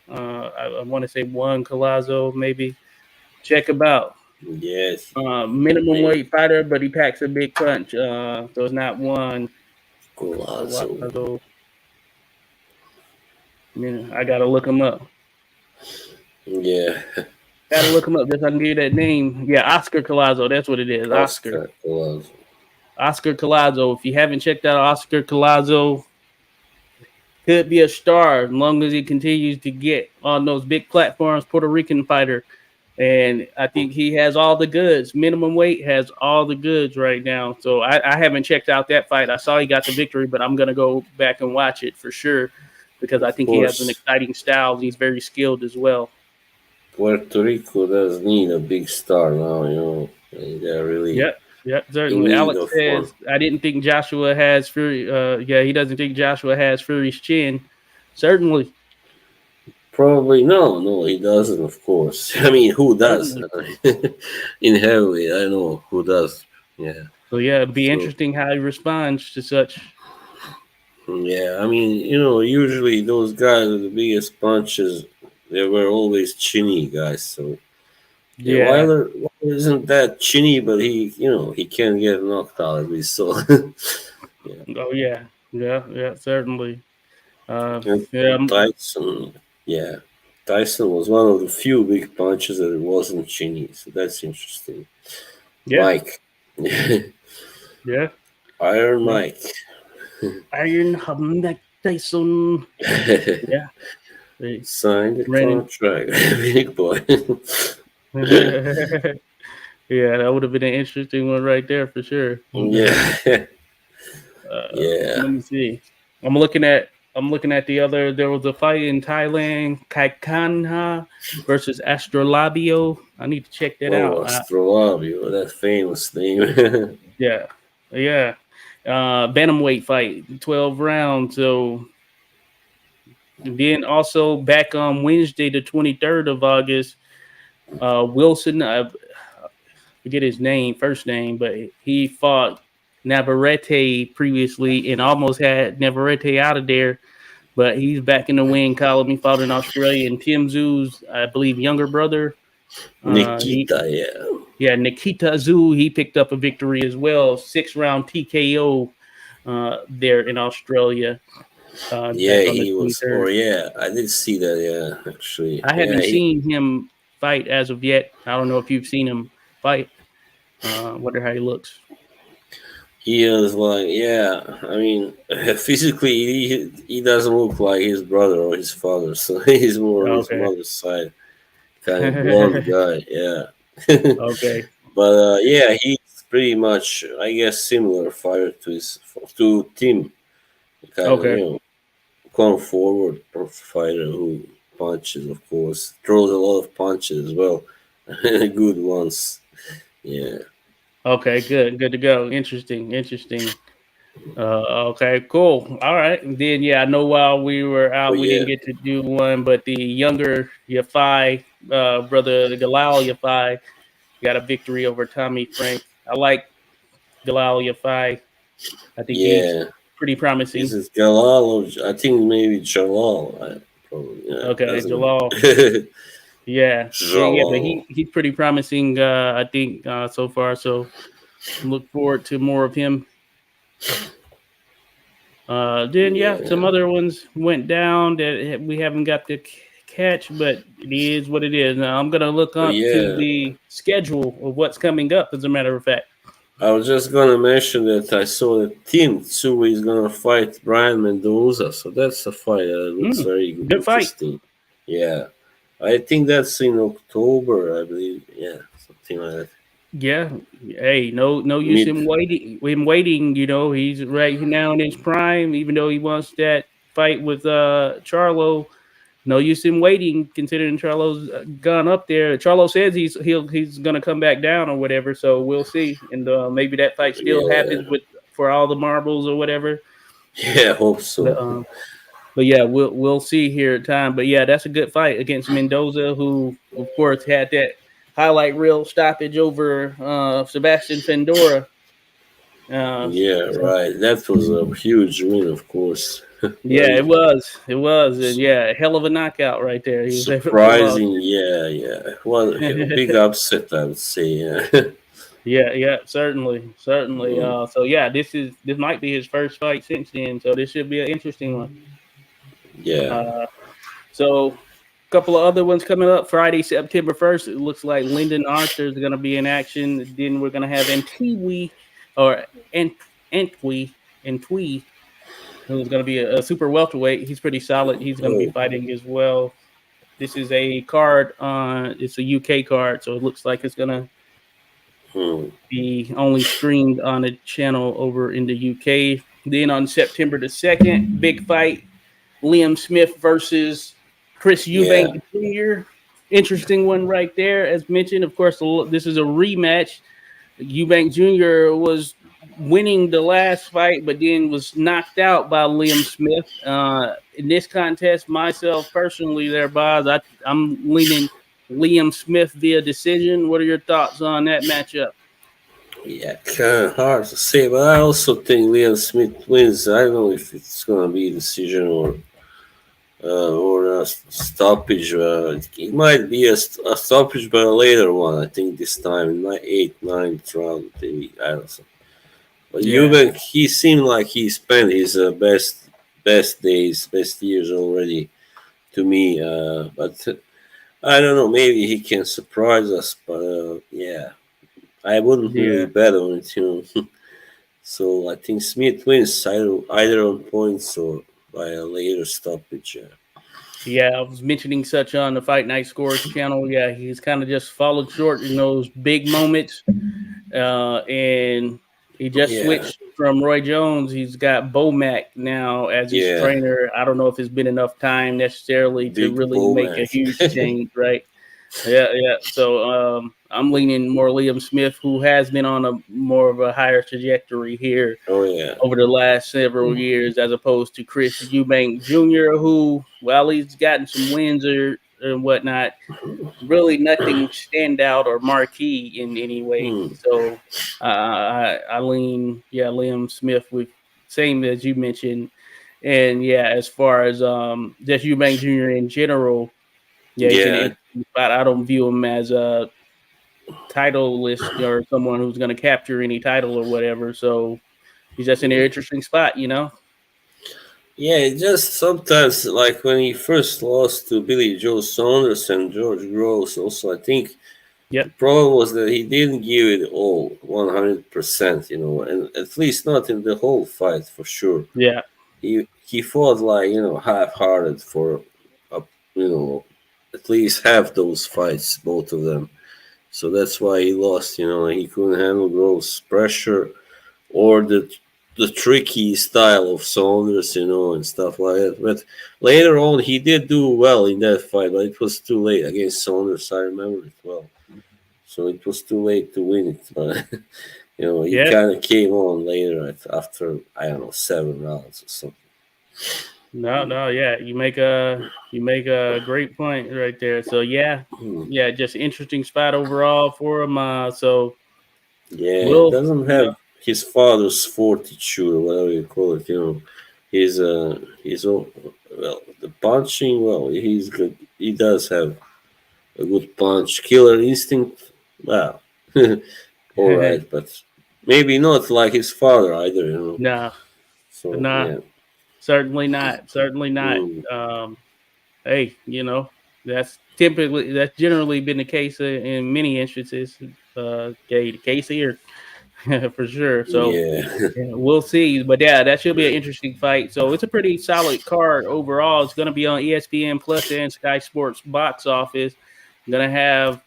Speaker 1: I want to say one Collazo, maybe check him out.
Speaker 2: yes,
Speaker 1: Minimum
Speaker 2: maybe
Speaker 1: weight fighter, but he packs a big punch. So it's not one.
Speaker 2: Golazo.
Speaker 1: So, I gotta look him up.
Speaker 2: Yeah,
Speaker 1: Gotta look him up. Just I can give you that name. Yeah, Oscar Collazo. That's what it is. Oscar.
Speaker 2: Oscar Golazo.
Speaker 1: Oscar Collazo. If you haven't checked out Oscar Collazo, could be a star as long as he continues to get on those big platforms. Puerto Rican fighter, and I think he has all the goods. Minimum weight has all the goods right now. So I haven't checked out that fight. I saw he got the victory, but I'm gonna go back and watch it for sure because I
Speaker 2: Of
Speaker 1: think he has an
Speaker 2: course,
Speaker 1: exciting style. And he's very skilled as well.
Speaker 2: Puerto Rico does need a big star now. They're really
Speaker 1: Yep. Yep,
Speaker 2: in
Speaker 1: certainly.
Speaker 2: need
Speaker 1: Alex
Speaker 2: of one.
Speaker 1: says I didn't think Joshua has Fury. Yeah, he doesn't think Joshua has Fury's chin. Certainly,
Speaker 2: Probably no, no, he doesn't. Of course, I mean, who does?
Speaker 1: certainly.
Speaker 2: In heavyweight, I know who does. Yeah.
Speaker 1: So yeah, it'd be
Speaker 2: So
Speaker 1: interesting how he responds to such.
Speaker 2: yeah, I mean, usually those guys with the biggest punches, they were always chinny guys. So yeah,
Speaker 1: Yeah.
Speaker 2: Wilder isn't that chinny, but he can get knocked out at least. So yeah,
Speaker 1: Oh yeah. Yeah. Yeah. Certainly.
Speaker 2: and
Speaker 1: Yeah.
Speaker 2: Tyson, yeah, Tyson was one of the few big punches that it wasn't chinny. So that's interesting.
Speaker 1: Yeah.
Speaker 2: Mike,
Speaker 1: Yeah.
Speaker 2: Iron
Speaker 1: Yeah.
Speaker 2: Mike.
Speaker 1: Iron Hamed Tyson. Yeah. They
Speaker 2: Sign the
Speaker 1: ran in.
Speaker 2: contract, big boy.
Speaker 1: Yeah, that would have been an interesting one right there for sure.
Speaker 2: Yeah, yeah.
Speaker 1: Let me see. I'm looking at the other. There was a fight in Thailand, Kaikanha versus Astrolabio. I need to check that
Speaker 2: Oh,
Speaker 1: out.
Speaker 2: Astrolabio, that famous name.
Speaker 1: Yeah, yeah. Bantamweight fight, 12 rounds. So then also back on Wednesday, the 23rd of August, Wilson. I forget his name, first name, but he fought Navarrete previously and almost had Navarrete out of there. But he's back in the win column. He fought in Australia. And Tim Zoo's, I believe, younger brother. He
Speaker 2: Nikita, yeah.
Speaker 1: Yeah, Nikita Zoo. He picked up a victory as well, 6 round TKO there in Australia.
Speaker 2: Yeah,
Speaker 1: Back on the
Speaker 2: he was. Or
Speaker 1: 23rd.
Speaker 2: yeah, I did see that. Yeah, actually,
Speaker 1: I
Speaker 2: yeah,
Speaker 1: haven't seen him fight as of yet. I don't know if you've seen him fight. Wonder how he looks.
Speaker 2: he is like, yeah. I mean, physically, he doesn't look like his brother or his father, so he's more on his
Speaker 1: Okay.
Speaker 2: mother's side, kind of blonde guy. Yeah,
Speaker 1: Okay.
Speaker 2: but yeah, he's pretty much, I guess, similar fire to Tim, kind of,
Speaker 1: Okay.
Speaker 2: come forward fighter who punches, of course, throws a lot of punches as well, good ones. Yeah,
Speaker 1: Okay. Good. Good to go. Interesting. Interesting. Okay. Cool. All right. And then yeah, I know while we were
Speaker 2: but
Speaker 1: out, we
Speaker 2: yeah,
Speaker 1: didn't get to do one, but the younger Yafai, brother Galal Yafai, got a victory over Tommy Frank. I like Galal Yafai. I think he's
Speaker 2: yeah.
Speaker 1: pretty
Speaker 2: Is
Speaker 1: promising.
Speaker 2: it Galal or I think maybe Jalal? Probably, yeah,
Speaker 1: Okay,
Speaker 2: doesn't
Speaker 1: Jalal.
Speaker 2: it?
Speaker 1: Yeah, yeah, but
Speaker 2: Jalal.
Speaker 1: he's pretty promising. I think so far. So look forward to more of him. Then yeah, some
Speaker 2: Yeah,
Speaker 1: other ones went down that we haven't got to catch, but it is what it is. Now I'm gonna look
Speaker 2: but
Speaker 1: up to
Speaker 2: yeah,
Speaker 1: the schedule of what's coming up. As a matter of fact.
Speaker 2: I was just gonna mention that I saw that Team Tsui is gonna fight Brian Mendoza, so that's a fight that looks
Speaker 1: Mm,
Speaker 2: very
Speaker 1: good fight.
Speaker 2: interesting. Yeah, I think that's in October, I believe. Yeah, something like that.
Speaker 1: Yeah. Hey, no use
Speaker 2: Mid.
Speaker 1: him waiting. Him waiting. He's right now in his prime. Even though he wants that fight with Charlo, no use him waiting. Considering Charlo's gone up there, Charlo says he's gonna come back down or whatever. So we'll see. And maybe that fight still
Speaker 2: Yeah,
Speaker 1: happens with for all the marbles or whatever.
Speaker 2: yeah, I hope
Speaker 1: But,
Speaker 2: so.
Speaker 1: but yeah, we'll see here at time. But yeah, that's a good fight against Mendoza, who of course had that highlight reel stoppage over Sebastian Fendora.
Speaker 2: Yeah,
Speaker 1: So
Speaker 2: right. That was a huge win, of course.
Speaker 1: yeah,
Speaker 2: Very
Speaker 1: it was, and
Speaker 2: su-
Speaker 1: yeah, hell of a knockout right there. He was able to pull off.
Speaker 2: surprising. Yeah, yeah. Well, a big upset, I would say. Yeah.
Speaker 1: Yeah, yeah, certainly, certainly.
Speaker 2: Mm,
Speaker 1: So yeah, this might be his first fight since then, so this should be an interesting one.
Speaker 2: yeah,
Speaker 1: Uh, so a couple of other ones coming up Friday, September 1st. It looks like Lyndon Arthur is going to be in action. Then we're going to have Antiwi or Antwi Antwi who's going to be a super welterweight. He's pretty solid. He's going to be
Speaker 2: Oh,
Speaker 1: fighting as well. This is a card. It's a UK card, so it looks like it's going to
Speaker 2: hmm.
Speaker 1: be only streamed on a channel over in the UK. Then on September the 2nd, big fight: Liam Smith versus Chris
Speaker 2: Yeah,
Speaker 1: Eubank Jr. Interesting one right there. As mentioned, of course, this is a rematch. Eubank Jr. was winning the last fight, but then was knocked out by Liam Smith. In this contest, myself personally, there, Boz, I'm leaning Liam Smith via decision. What are your thoughts on that matchup?
Speaker 2: yeah, kind of hard to say, but I also think Liam Smith wins. I don't know if it's gonna be a decision or a stoppage. It might be a stoppage, but a later one. I think this time in my eighth, ninth round, maybe I don't know. But
Speaker 1: Yeah,
Speaker 2: Eubank, he seemed like he spent his best days, best years already to me. But I don't know. Maybe he can surprise us. But yeah, I wouldn't really
Speaker 1: yeah.
Speaker 2: bet on it. So I think Smith wins either on points or by a later stoppage.
Speaker 1: Yeah, I was mentioning such on the Fight Night Scores channel. Yeah, he's kind of just fallen short in those big moments. And he just
Speaker 2: Yeah,
Speaker 1: switched from Roy Jones. He's got Bomac now as his
Speaker 2: yeah,
Speaker 1: trainer. I don't know if it's been enough time necessarily to
Speaker 2: big
Speaker 1: really
Speaker 2: bull
Speaker 1: make
Speaker 2: man.
Speaker 1: a huge change, right? Yeah, yeah. So I'm leaning more Liam Smith, who has been on a more of a higher trajectory here
Speaker 2: Oh yeah,
Speaker 1: over the last several years, as opposed to Chris Eubank Jr., who, well, he's gotten some wins or whatnot, really nothing standout or marquee in any way.
Speaker 2: hmm.
Speaker 1: So I lean, yeah, Liam Smith with same as you mentioned, and yeah, as far as just Eubank Jr. in general, yeah, he's in an
Speaker 2: Yeah,
Speaker 1: interesting spot. I don't view him as a title list or someone who's going to capture any title or whatever. So he's just in an interesting spot, you know.
Speaker 2: yeah. It just sometimes like when he first lost to Billy Joe Saunders and George Groves. Also, I think the
Speaker 1: Yep.
Speaker 2: problem was that he didn't give it all 100%. And at least not in the whole fight for sure.
Speaker 1: Yeah.
Speaker 2: He fought like half-hearted for uh, you know at least half those fights, both of them. So that's why he lost. He couldn't handle Groves' pressure or the tricky style of Saunders, and stuff like that. But later on, he did do well in that fight, but it was too late against Saunders. I remember it well. So it was too late to win it. But he
Speaker 1: Yeah.
Speaker 2: kind of came on later after I don't know 7 rounds or something.
Speaker 1: No, no, yeah. You make a great point right there. So yeah,
Speaker 2: Hmm.
Speaker 1: yeah, just interesting spot overall for him. So
Speaker 2: Yeah, he
Speaker 1: we'll,
Speaker 2: doesn't
Speaker 1: you know,
Speaker 2: have his father's fortitude or whatever you call it. He's well the punching. Well, he's good. He does have a good punch, killer instinct. Well, all right, but maybe not like his father either.
Speaker 1: no,
Speaker 2: So
Speaker 1: no,
Speaker 2: yeah,
Speaker 1: certainly not, certainly not.
Speaker 2: mm,
Speaker 1: Hey, that's generally been the case in many instances. Casey here for sure. So
Speaker 2: yeah,
Speaker 1: yeah, we'll see. But yeah, that should be an interesting fight. So it's a pretty solid card overall. It's going to be on ESPN Plus and Sky Sports box office. Going to have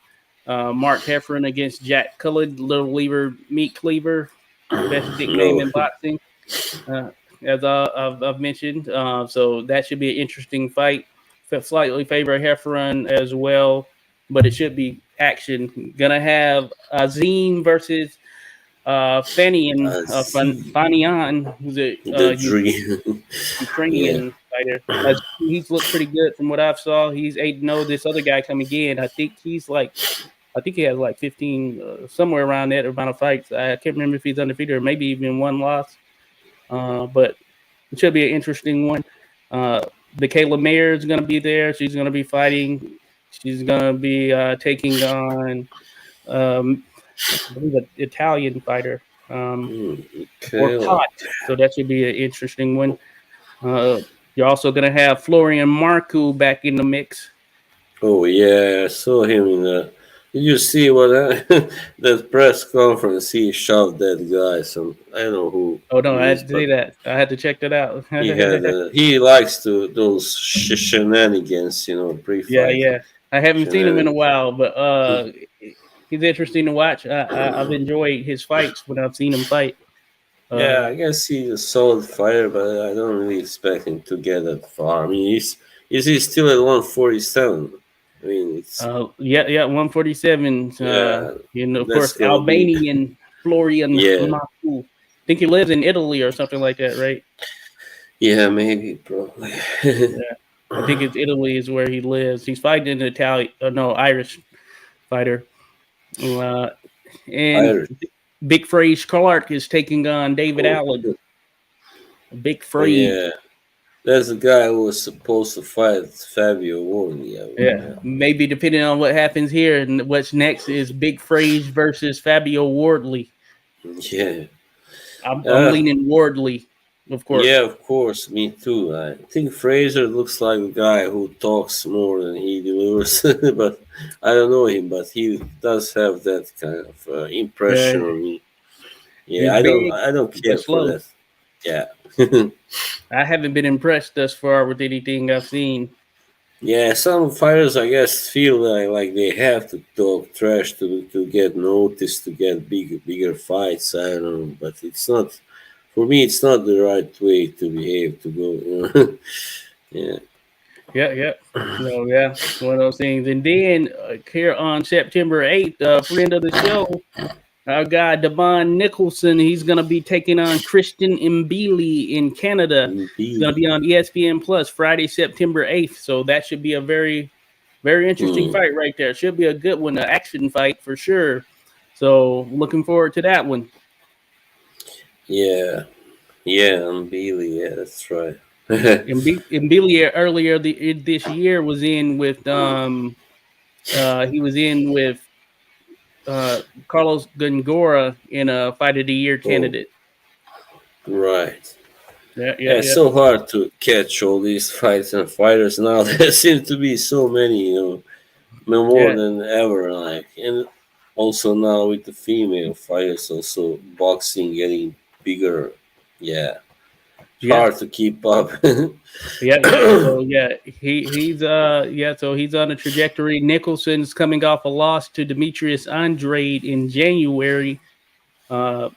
Speaker 1: Mark Heffron against Jack Culled, little lever, meat cleaver, best nickname
Speaker 2: no,
Speaker 1: in boxing, uh, as I've mentioned. So that should be an interesting fight. Slightly favor Heffron as well, but it should be action. Gonna have Azim versus
Speaker 2: see
Speaker 1: Fanian, who's a
Speaker 2: the dream. Yeah,
Speaker 1: Ukrainian fighter. He's looked pretty good from what I've saw. He's 8-0. This other guy coming in, I think he has like 15, somewhere around that amount of fights. I can't remember if he's undefeated or maybe even one loss. But it should be an interesting one. The Kayla Mayer is going to be there. She's going to be fighting. She's going to be taking on, um, I believe, an Italian fighter. Or
Speaker 2: okay.
Speaker 1: pot. So that should be an interesting one. Uh, you're also going to have Florian Marku back in the mix.
Speaker 2: Oh yeah, I saw him in Did you see what that press conference? He shoved that guy. Some I don't know who
Speaker 1: Oh no, I
Speaker 2: he is,
Speaker 1: had to
Speaker 2: but
Speaker 1: say that. I had to check that out.
Speaker 2: he likes to those shenanigans,
Speaker 1: Yeah,
Speaker 2: pre-fight
Speaker 1: yeah. I haven't seen him in a
Speaker 2: shenanigans.
Speaker 1: while, but he's interesting to watch. I've enjoyed his fights when I've seen him fight.
Speaker 2: Yeah,
Speaker 1: Uh,
Speaker 2: I guess he's a solid fighter, but I don't really expect him to get that far. I mean, he still at 147? I mean, it's
Speaker 1: yeah, yeah, 147.
Speaker 2: yeah,
Speaker 1: Of
Speaker 2: that's
Speaker 1: course,
Speaker 2: gonna be
Speaker 1: Albanian Florian
Speaker 2: yeah,
Speaker 1: Maku. I think he lives in Italy or something like that, right?
Speaker 2: yeah, maybe probably.
Speaker 1: Yeah, I think it's Italy is where he lives. He's fighting an Italian, no, Irish fighter. Uh, and
Speaker 2: Irish.
Speaker 1: Big Freeze Clark is taking on David
Speaker 2: Oh,
Speaker 1: Allen. Big Freeze.
Speaker 2: yeah, that's the guy who was supposed to fight Fabio Wardley.
Speaker 1: Yeah, maybe depending on what happens here and what's next is Big Freeze versus Fabio Wardley.
Speaker 2: Yeah,
Speaker 1: I'm
Speaker 2: uh,
Speaker 1: leaning Wardley, of course.
Speaker 2: yeah, of course, me too. I think Fraser looks like a guy who talks more than he delivers, but I don't know him, but he does have that kind of
Speaker 1: Yeah,
Speaker 2: impression on me. Yeah,
Speaker 1: he's big
Speaker 2: I don't
Speaker 1: but
Speaker 2: care for
Speaker 1: slow.
Speaker 2: that. Yeah.
Speaker 1: I haven't been impressed thus far with anything I've seen.
Speaker 2: Yeah, some fighters, I guess, feel like they have to talk trash to get noticed, to get bigger fights. I don't know, but it's not for me. It's not the right way to behave. To go, yeah,
Speaker 1: Yeah, yeah. No, yeah, one of those things. And then here on September 8th, friend of the show, our guy Devon Nicholson, he's going to be taking on Christian Mbili in Canada. It's going to be
Speaker 2: Billy.
Speaker 1: on ESPN Plus Friday, September 8th. So that should be a very, very interesting
Speaker 2: Hmm.
Speaker 1: fight right there. Should be a good one, an action fight for sure. So looking forward to that one.
Speaker 2: Yeah, yeah, and Billy. Yeah, that's right.
Speaker 1: Mbili earlier this year was in with he was in with Carlos Gongora in a Fight of the Year
Speaker 2: Oh,
Speaker 1: candidate.
Speaker 2: right.
Speaker 1: Yeah, yeah,
Speaker 2: Yeah, it's
Speaker 1: yeah,
Speaker 2: so hard to catch all these fights and fighters now. There seem to be so many, no more
Speaker 1: yeah,
Speaker 2: than ever. Like, and also now with the female fighters, also boxing getting bigger. Yeah, it's
Speaker 1: yeah,
Speaker 2: hard to keep up.
Speaker 1: yeah, yeah. So yeah, so he's on a trajectory. Nicholson's coming off a loss to Demetrius Andrade in January. Uh,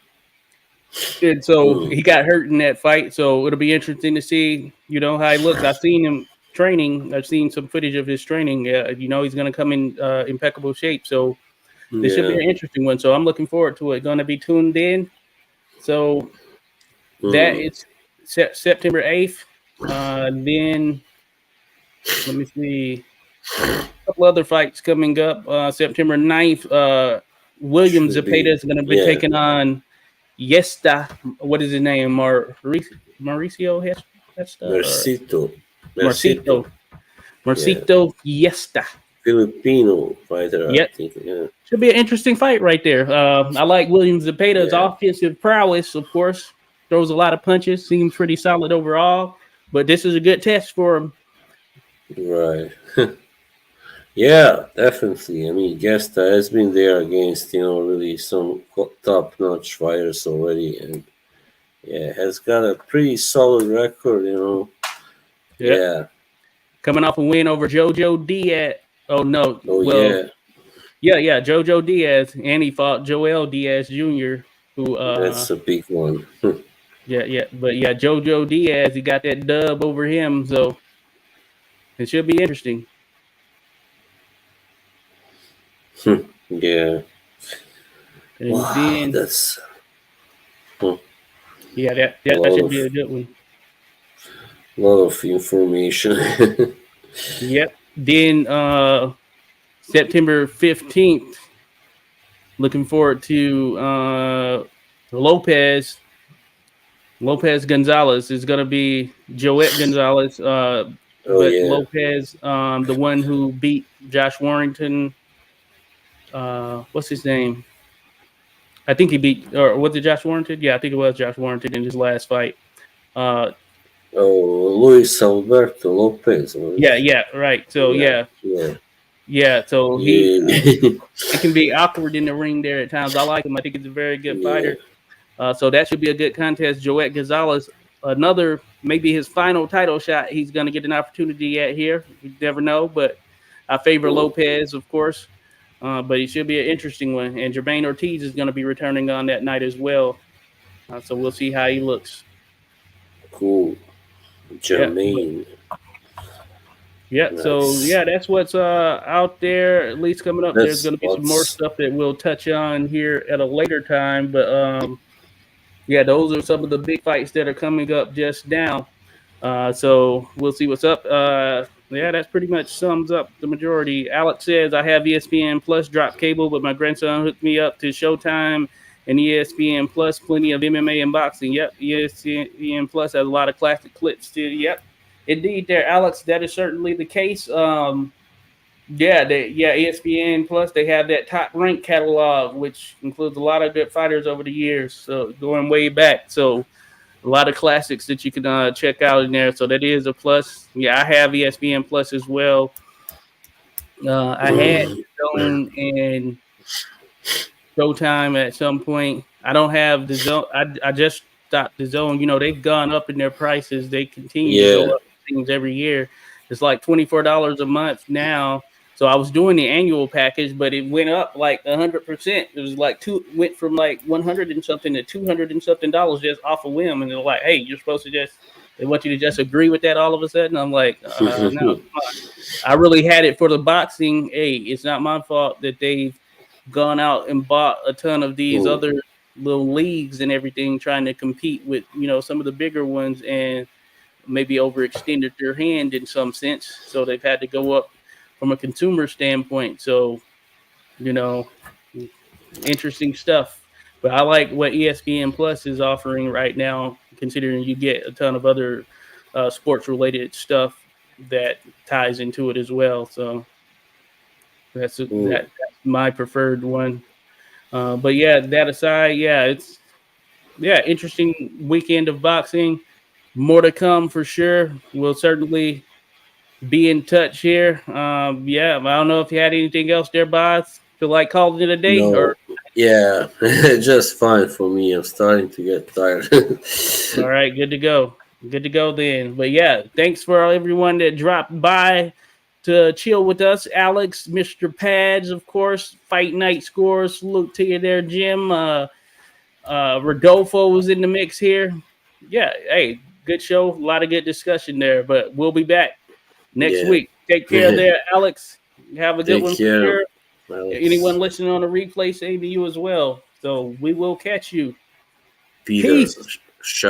Speaker 1: and so
Speaker 2: Hmm.
Speaker 1: he got hurt in that fight. So it'll be interesting to see, how he looks. I've seen him training. I've seen some footage of his training. He's going to come in impeccable shape. So this should be
Speaker 2: Yeah.
Speaker 1: an interesting one. So I'm looking forward to it. Going to be tuned in. So that
Speaker 2: Hmm.
Speaker 1: it's September 8th. Then let me see a couple other fights coming up. September 9th. William
Speaker 2: Should
Speaker 1: Zepeda
Speaker 2: be.
Speaker 1: is going to be
Speaker 2: Yeah.
Speaker 1: taking on Yesta. What is his name? Mauricio Hesta or
Speaker 2: Mercito. Mercito.
Speaker 1: Marcito.
Speaker 2: Yeah.
Speaker 1: Marcito Yesta.
Speaker 2: Filipino fighter, I
Speaker 1: Yep.
Speaker 2: think. Yeah.
Speaker 1: Should be an interesting fight right there. I like William Zepeda's
Speaker 2: Yeah.
Speaker 1: offensive prowess, of course. Throws a lot of punches, seems pretty solid overall. But this is a good test for him.
Speaker 2: Right. Yeah, definitely. I mean, Gesta has been there against, really some top notch fighters already. And yeah, has got a pretty solid record.
Speaker 1: Yeah.
Speaker 2: Yeah.
Speaker 1: Coming off a win over Jojo Diaz. Oh, no.
Speaker 2: Oh,
Speaker 1: Well,
Speaker 2: yeah.
Speaker 1: yeah. Jojo Diaz. And he fought Joel Diaz Jr., who,
Speaker 2: That's a big one.
Speaker 1: yeah. But yeah, Jojo Diaz, he got that dub over him. So it should be interesting.
Speaker 2: Yeah.
Speaker 1: And
Speaker 2: Wow,
Speaker 1: then,
Speaker 2: that's a
Speaker 1: yeah, that
Speaker 2: lot
Speaker 1: should
Speaker 2: of
Speaker 1: be a good one.
Speaker 2: information.
Speaker 1: Yep. Then September 15th, looking forward to Lopez. Lopez Gonzalez is going to be Joette Gonzalez,
Speaker 2: Oh,
Speaker 1: but
Speaker 2: yeah.
Speaker 1: Lopez, the one who beat Josh Warrington. What's his name? I think he beat, or was it Josh Warrington? Yeah, I think it was Josh Warrington in his last fight. Uh,
Speaker 2: Oh, Luis Alberto Lopez.
Speaker 1: yeah, right. So
Speaker 2: Yeah.
Speaker 1: yeah,
Speaker 2: Yeah.
Speaker 1: Yeah, so
Speaker 2: Yeah.
Speaker 1: he can be awkward in the ring there at times. I like him. I think he's a very good
Speaker 2: Yeah.
Speaker 1: fighter. So that should be a good contest. Joet Gonzalez, another maybe his final title shot. He's going to get an opportunity at here. You never know, but I favor
Speaker 2: Cool.
Speaker 1: Lopez, of course. But it should be an interesting one. And Jermaine Ortiz is going to be returning on that night as well. So we'll see how he looks.
Speaker 2: Cool.
Speaker 1: Yeah.
Speaker 2: Jermaine.
Speaker 1: Yeah, so
Speaker 2: That's
Speaker 1: yeah, that's what's out there. At least coming up, there's
Speaker 2: that's
Speaker 1: going to be some more
Speaker 2: what's
Speaker 1: stuff that we'll touch on here at a later time. But yeah, those are some of the big fights that are coming up just now. So we'll see what's up. Yeah, that's pretty much sums up the majority. Alex says I have ESPN Plus drop cable, but my grandson hooked me up to Showtime and ESPN Plus, plenty of MMA and boxing. Yep, ESPN Plus has a lot of classic clips too. Yep, indeed, there, Alex. That is certainly the case. ESPN Plus they have that top rank catalog, which includes a lot of good fighters over the years, so going way back. So a lot of classics that you can check out in there. So that is a plus. Yeah, I have ESPN Plus as well. I had Zone and Showtime at some point. I don't have the Zone. I just stopped the Zone. You know, they've gone up in their prices. They continue to go
Speaker 2: yeah.
Speaker 1: up things every year. It's like $24 a month now. So I was doing the annual package, but it went up like 100%. It was like went from like 100 and something to 200 and something dollars just off a whim. And they're like, "Hey, you're supposed to just." They want you to just agree with that all of a sudden. I'm like, no, I really had it for the boxing. Hey, it's not my fault that they've gone out and bought a ton of these
Speaker 2: Mm.
Speaker 1: other little leagues and everything, trying to compete with some of the bigger ones, and maybe overextended their hand in some sense. So they've had to go up from a consumer standpoint. So you know, interesting stuff. But I like what ESPN Plus is offering right now, considering you get a ton of other sports related stuff that ties into it as well. So
Speaker 2: Mm.
Speaker 1: that's my preferred one. But yeah, that aside, yeah, it's interesting weekend of boxing. More to come for sure. We'll certainly be in touch here. Yeah, I don't know if you had anything else there, boss. Feel like calling it a day, or
Speaker 2: No. Yeah. Just fine for me. I'm starting to get tired.
Speaker 1: all right, good to go. Good to go then. But yeah, thanks for everyone that dropped by to chill with us. Alex, Mr. Pads, of course, Fight Night Scores. Salute to you there, Jim. Rodolfo was in the mix here. Yeah, hey, good show. A lot of good discussion there. But we'll be back next
Speaker 2: Yeah.
Speaker 1: week. Take care there, Alex. Have a good
Speaker 2: Take
Speaker 1: one for
Speaker 2: care,
Speaker 1: sure.
Speaker 2: Alex.
Speaker 1: Anyone listening on the replay, same to you as well. So we will catch you.
Speaker 2: Peter.
Speaker 1: Peace.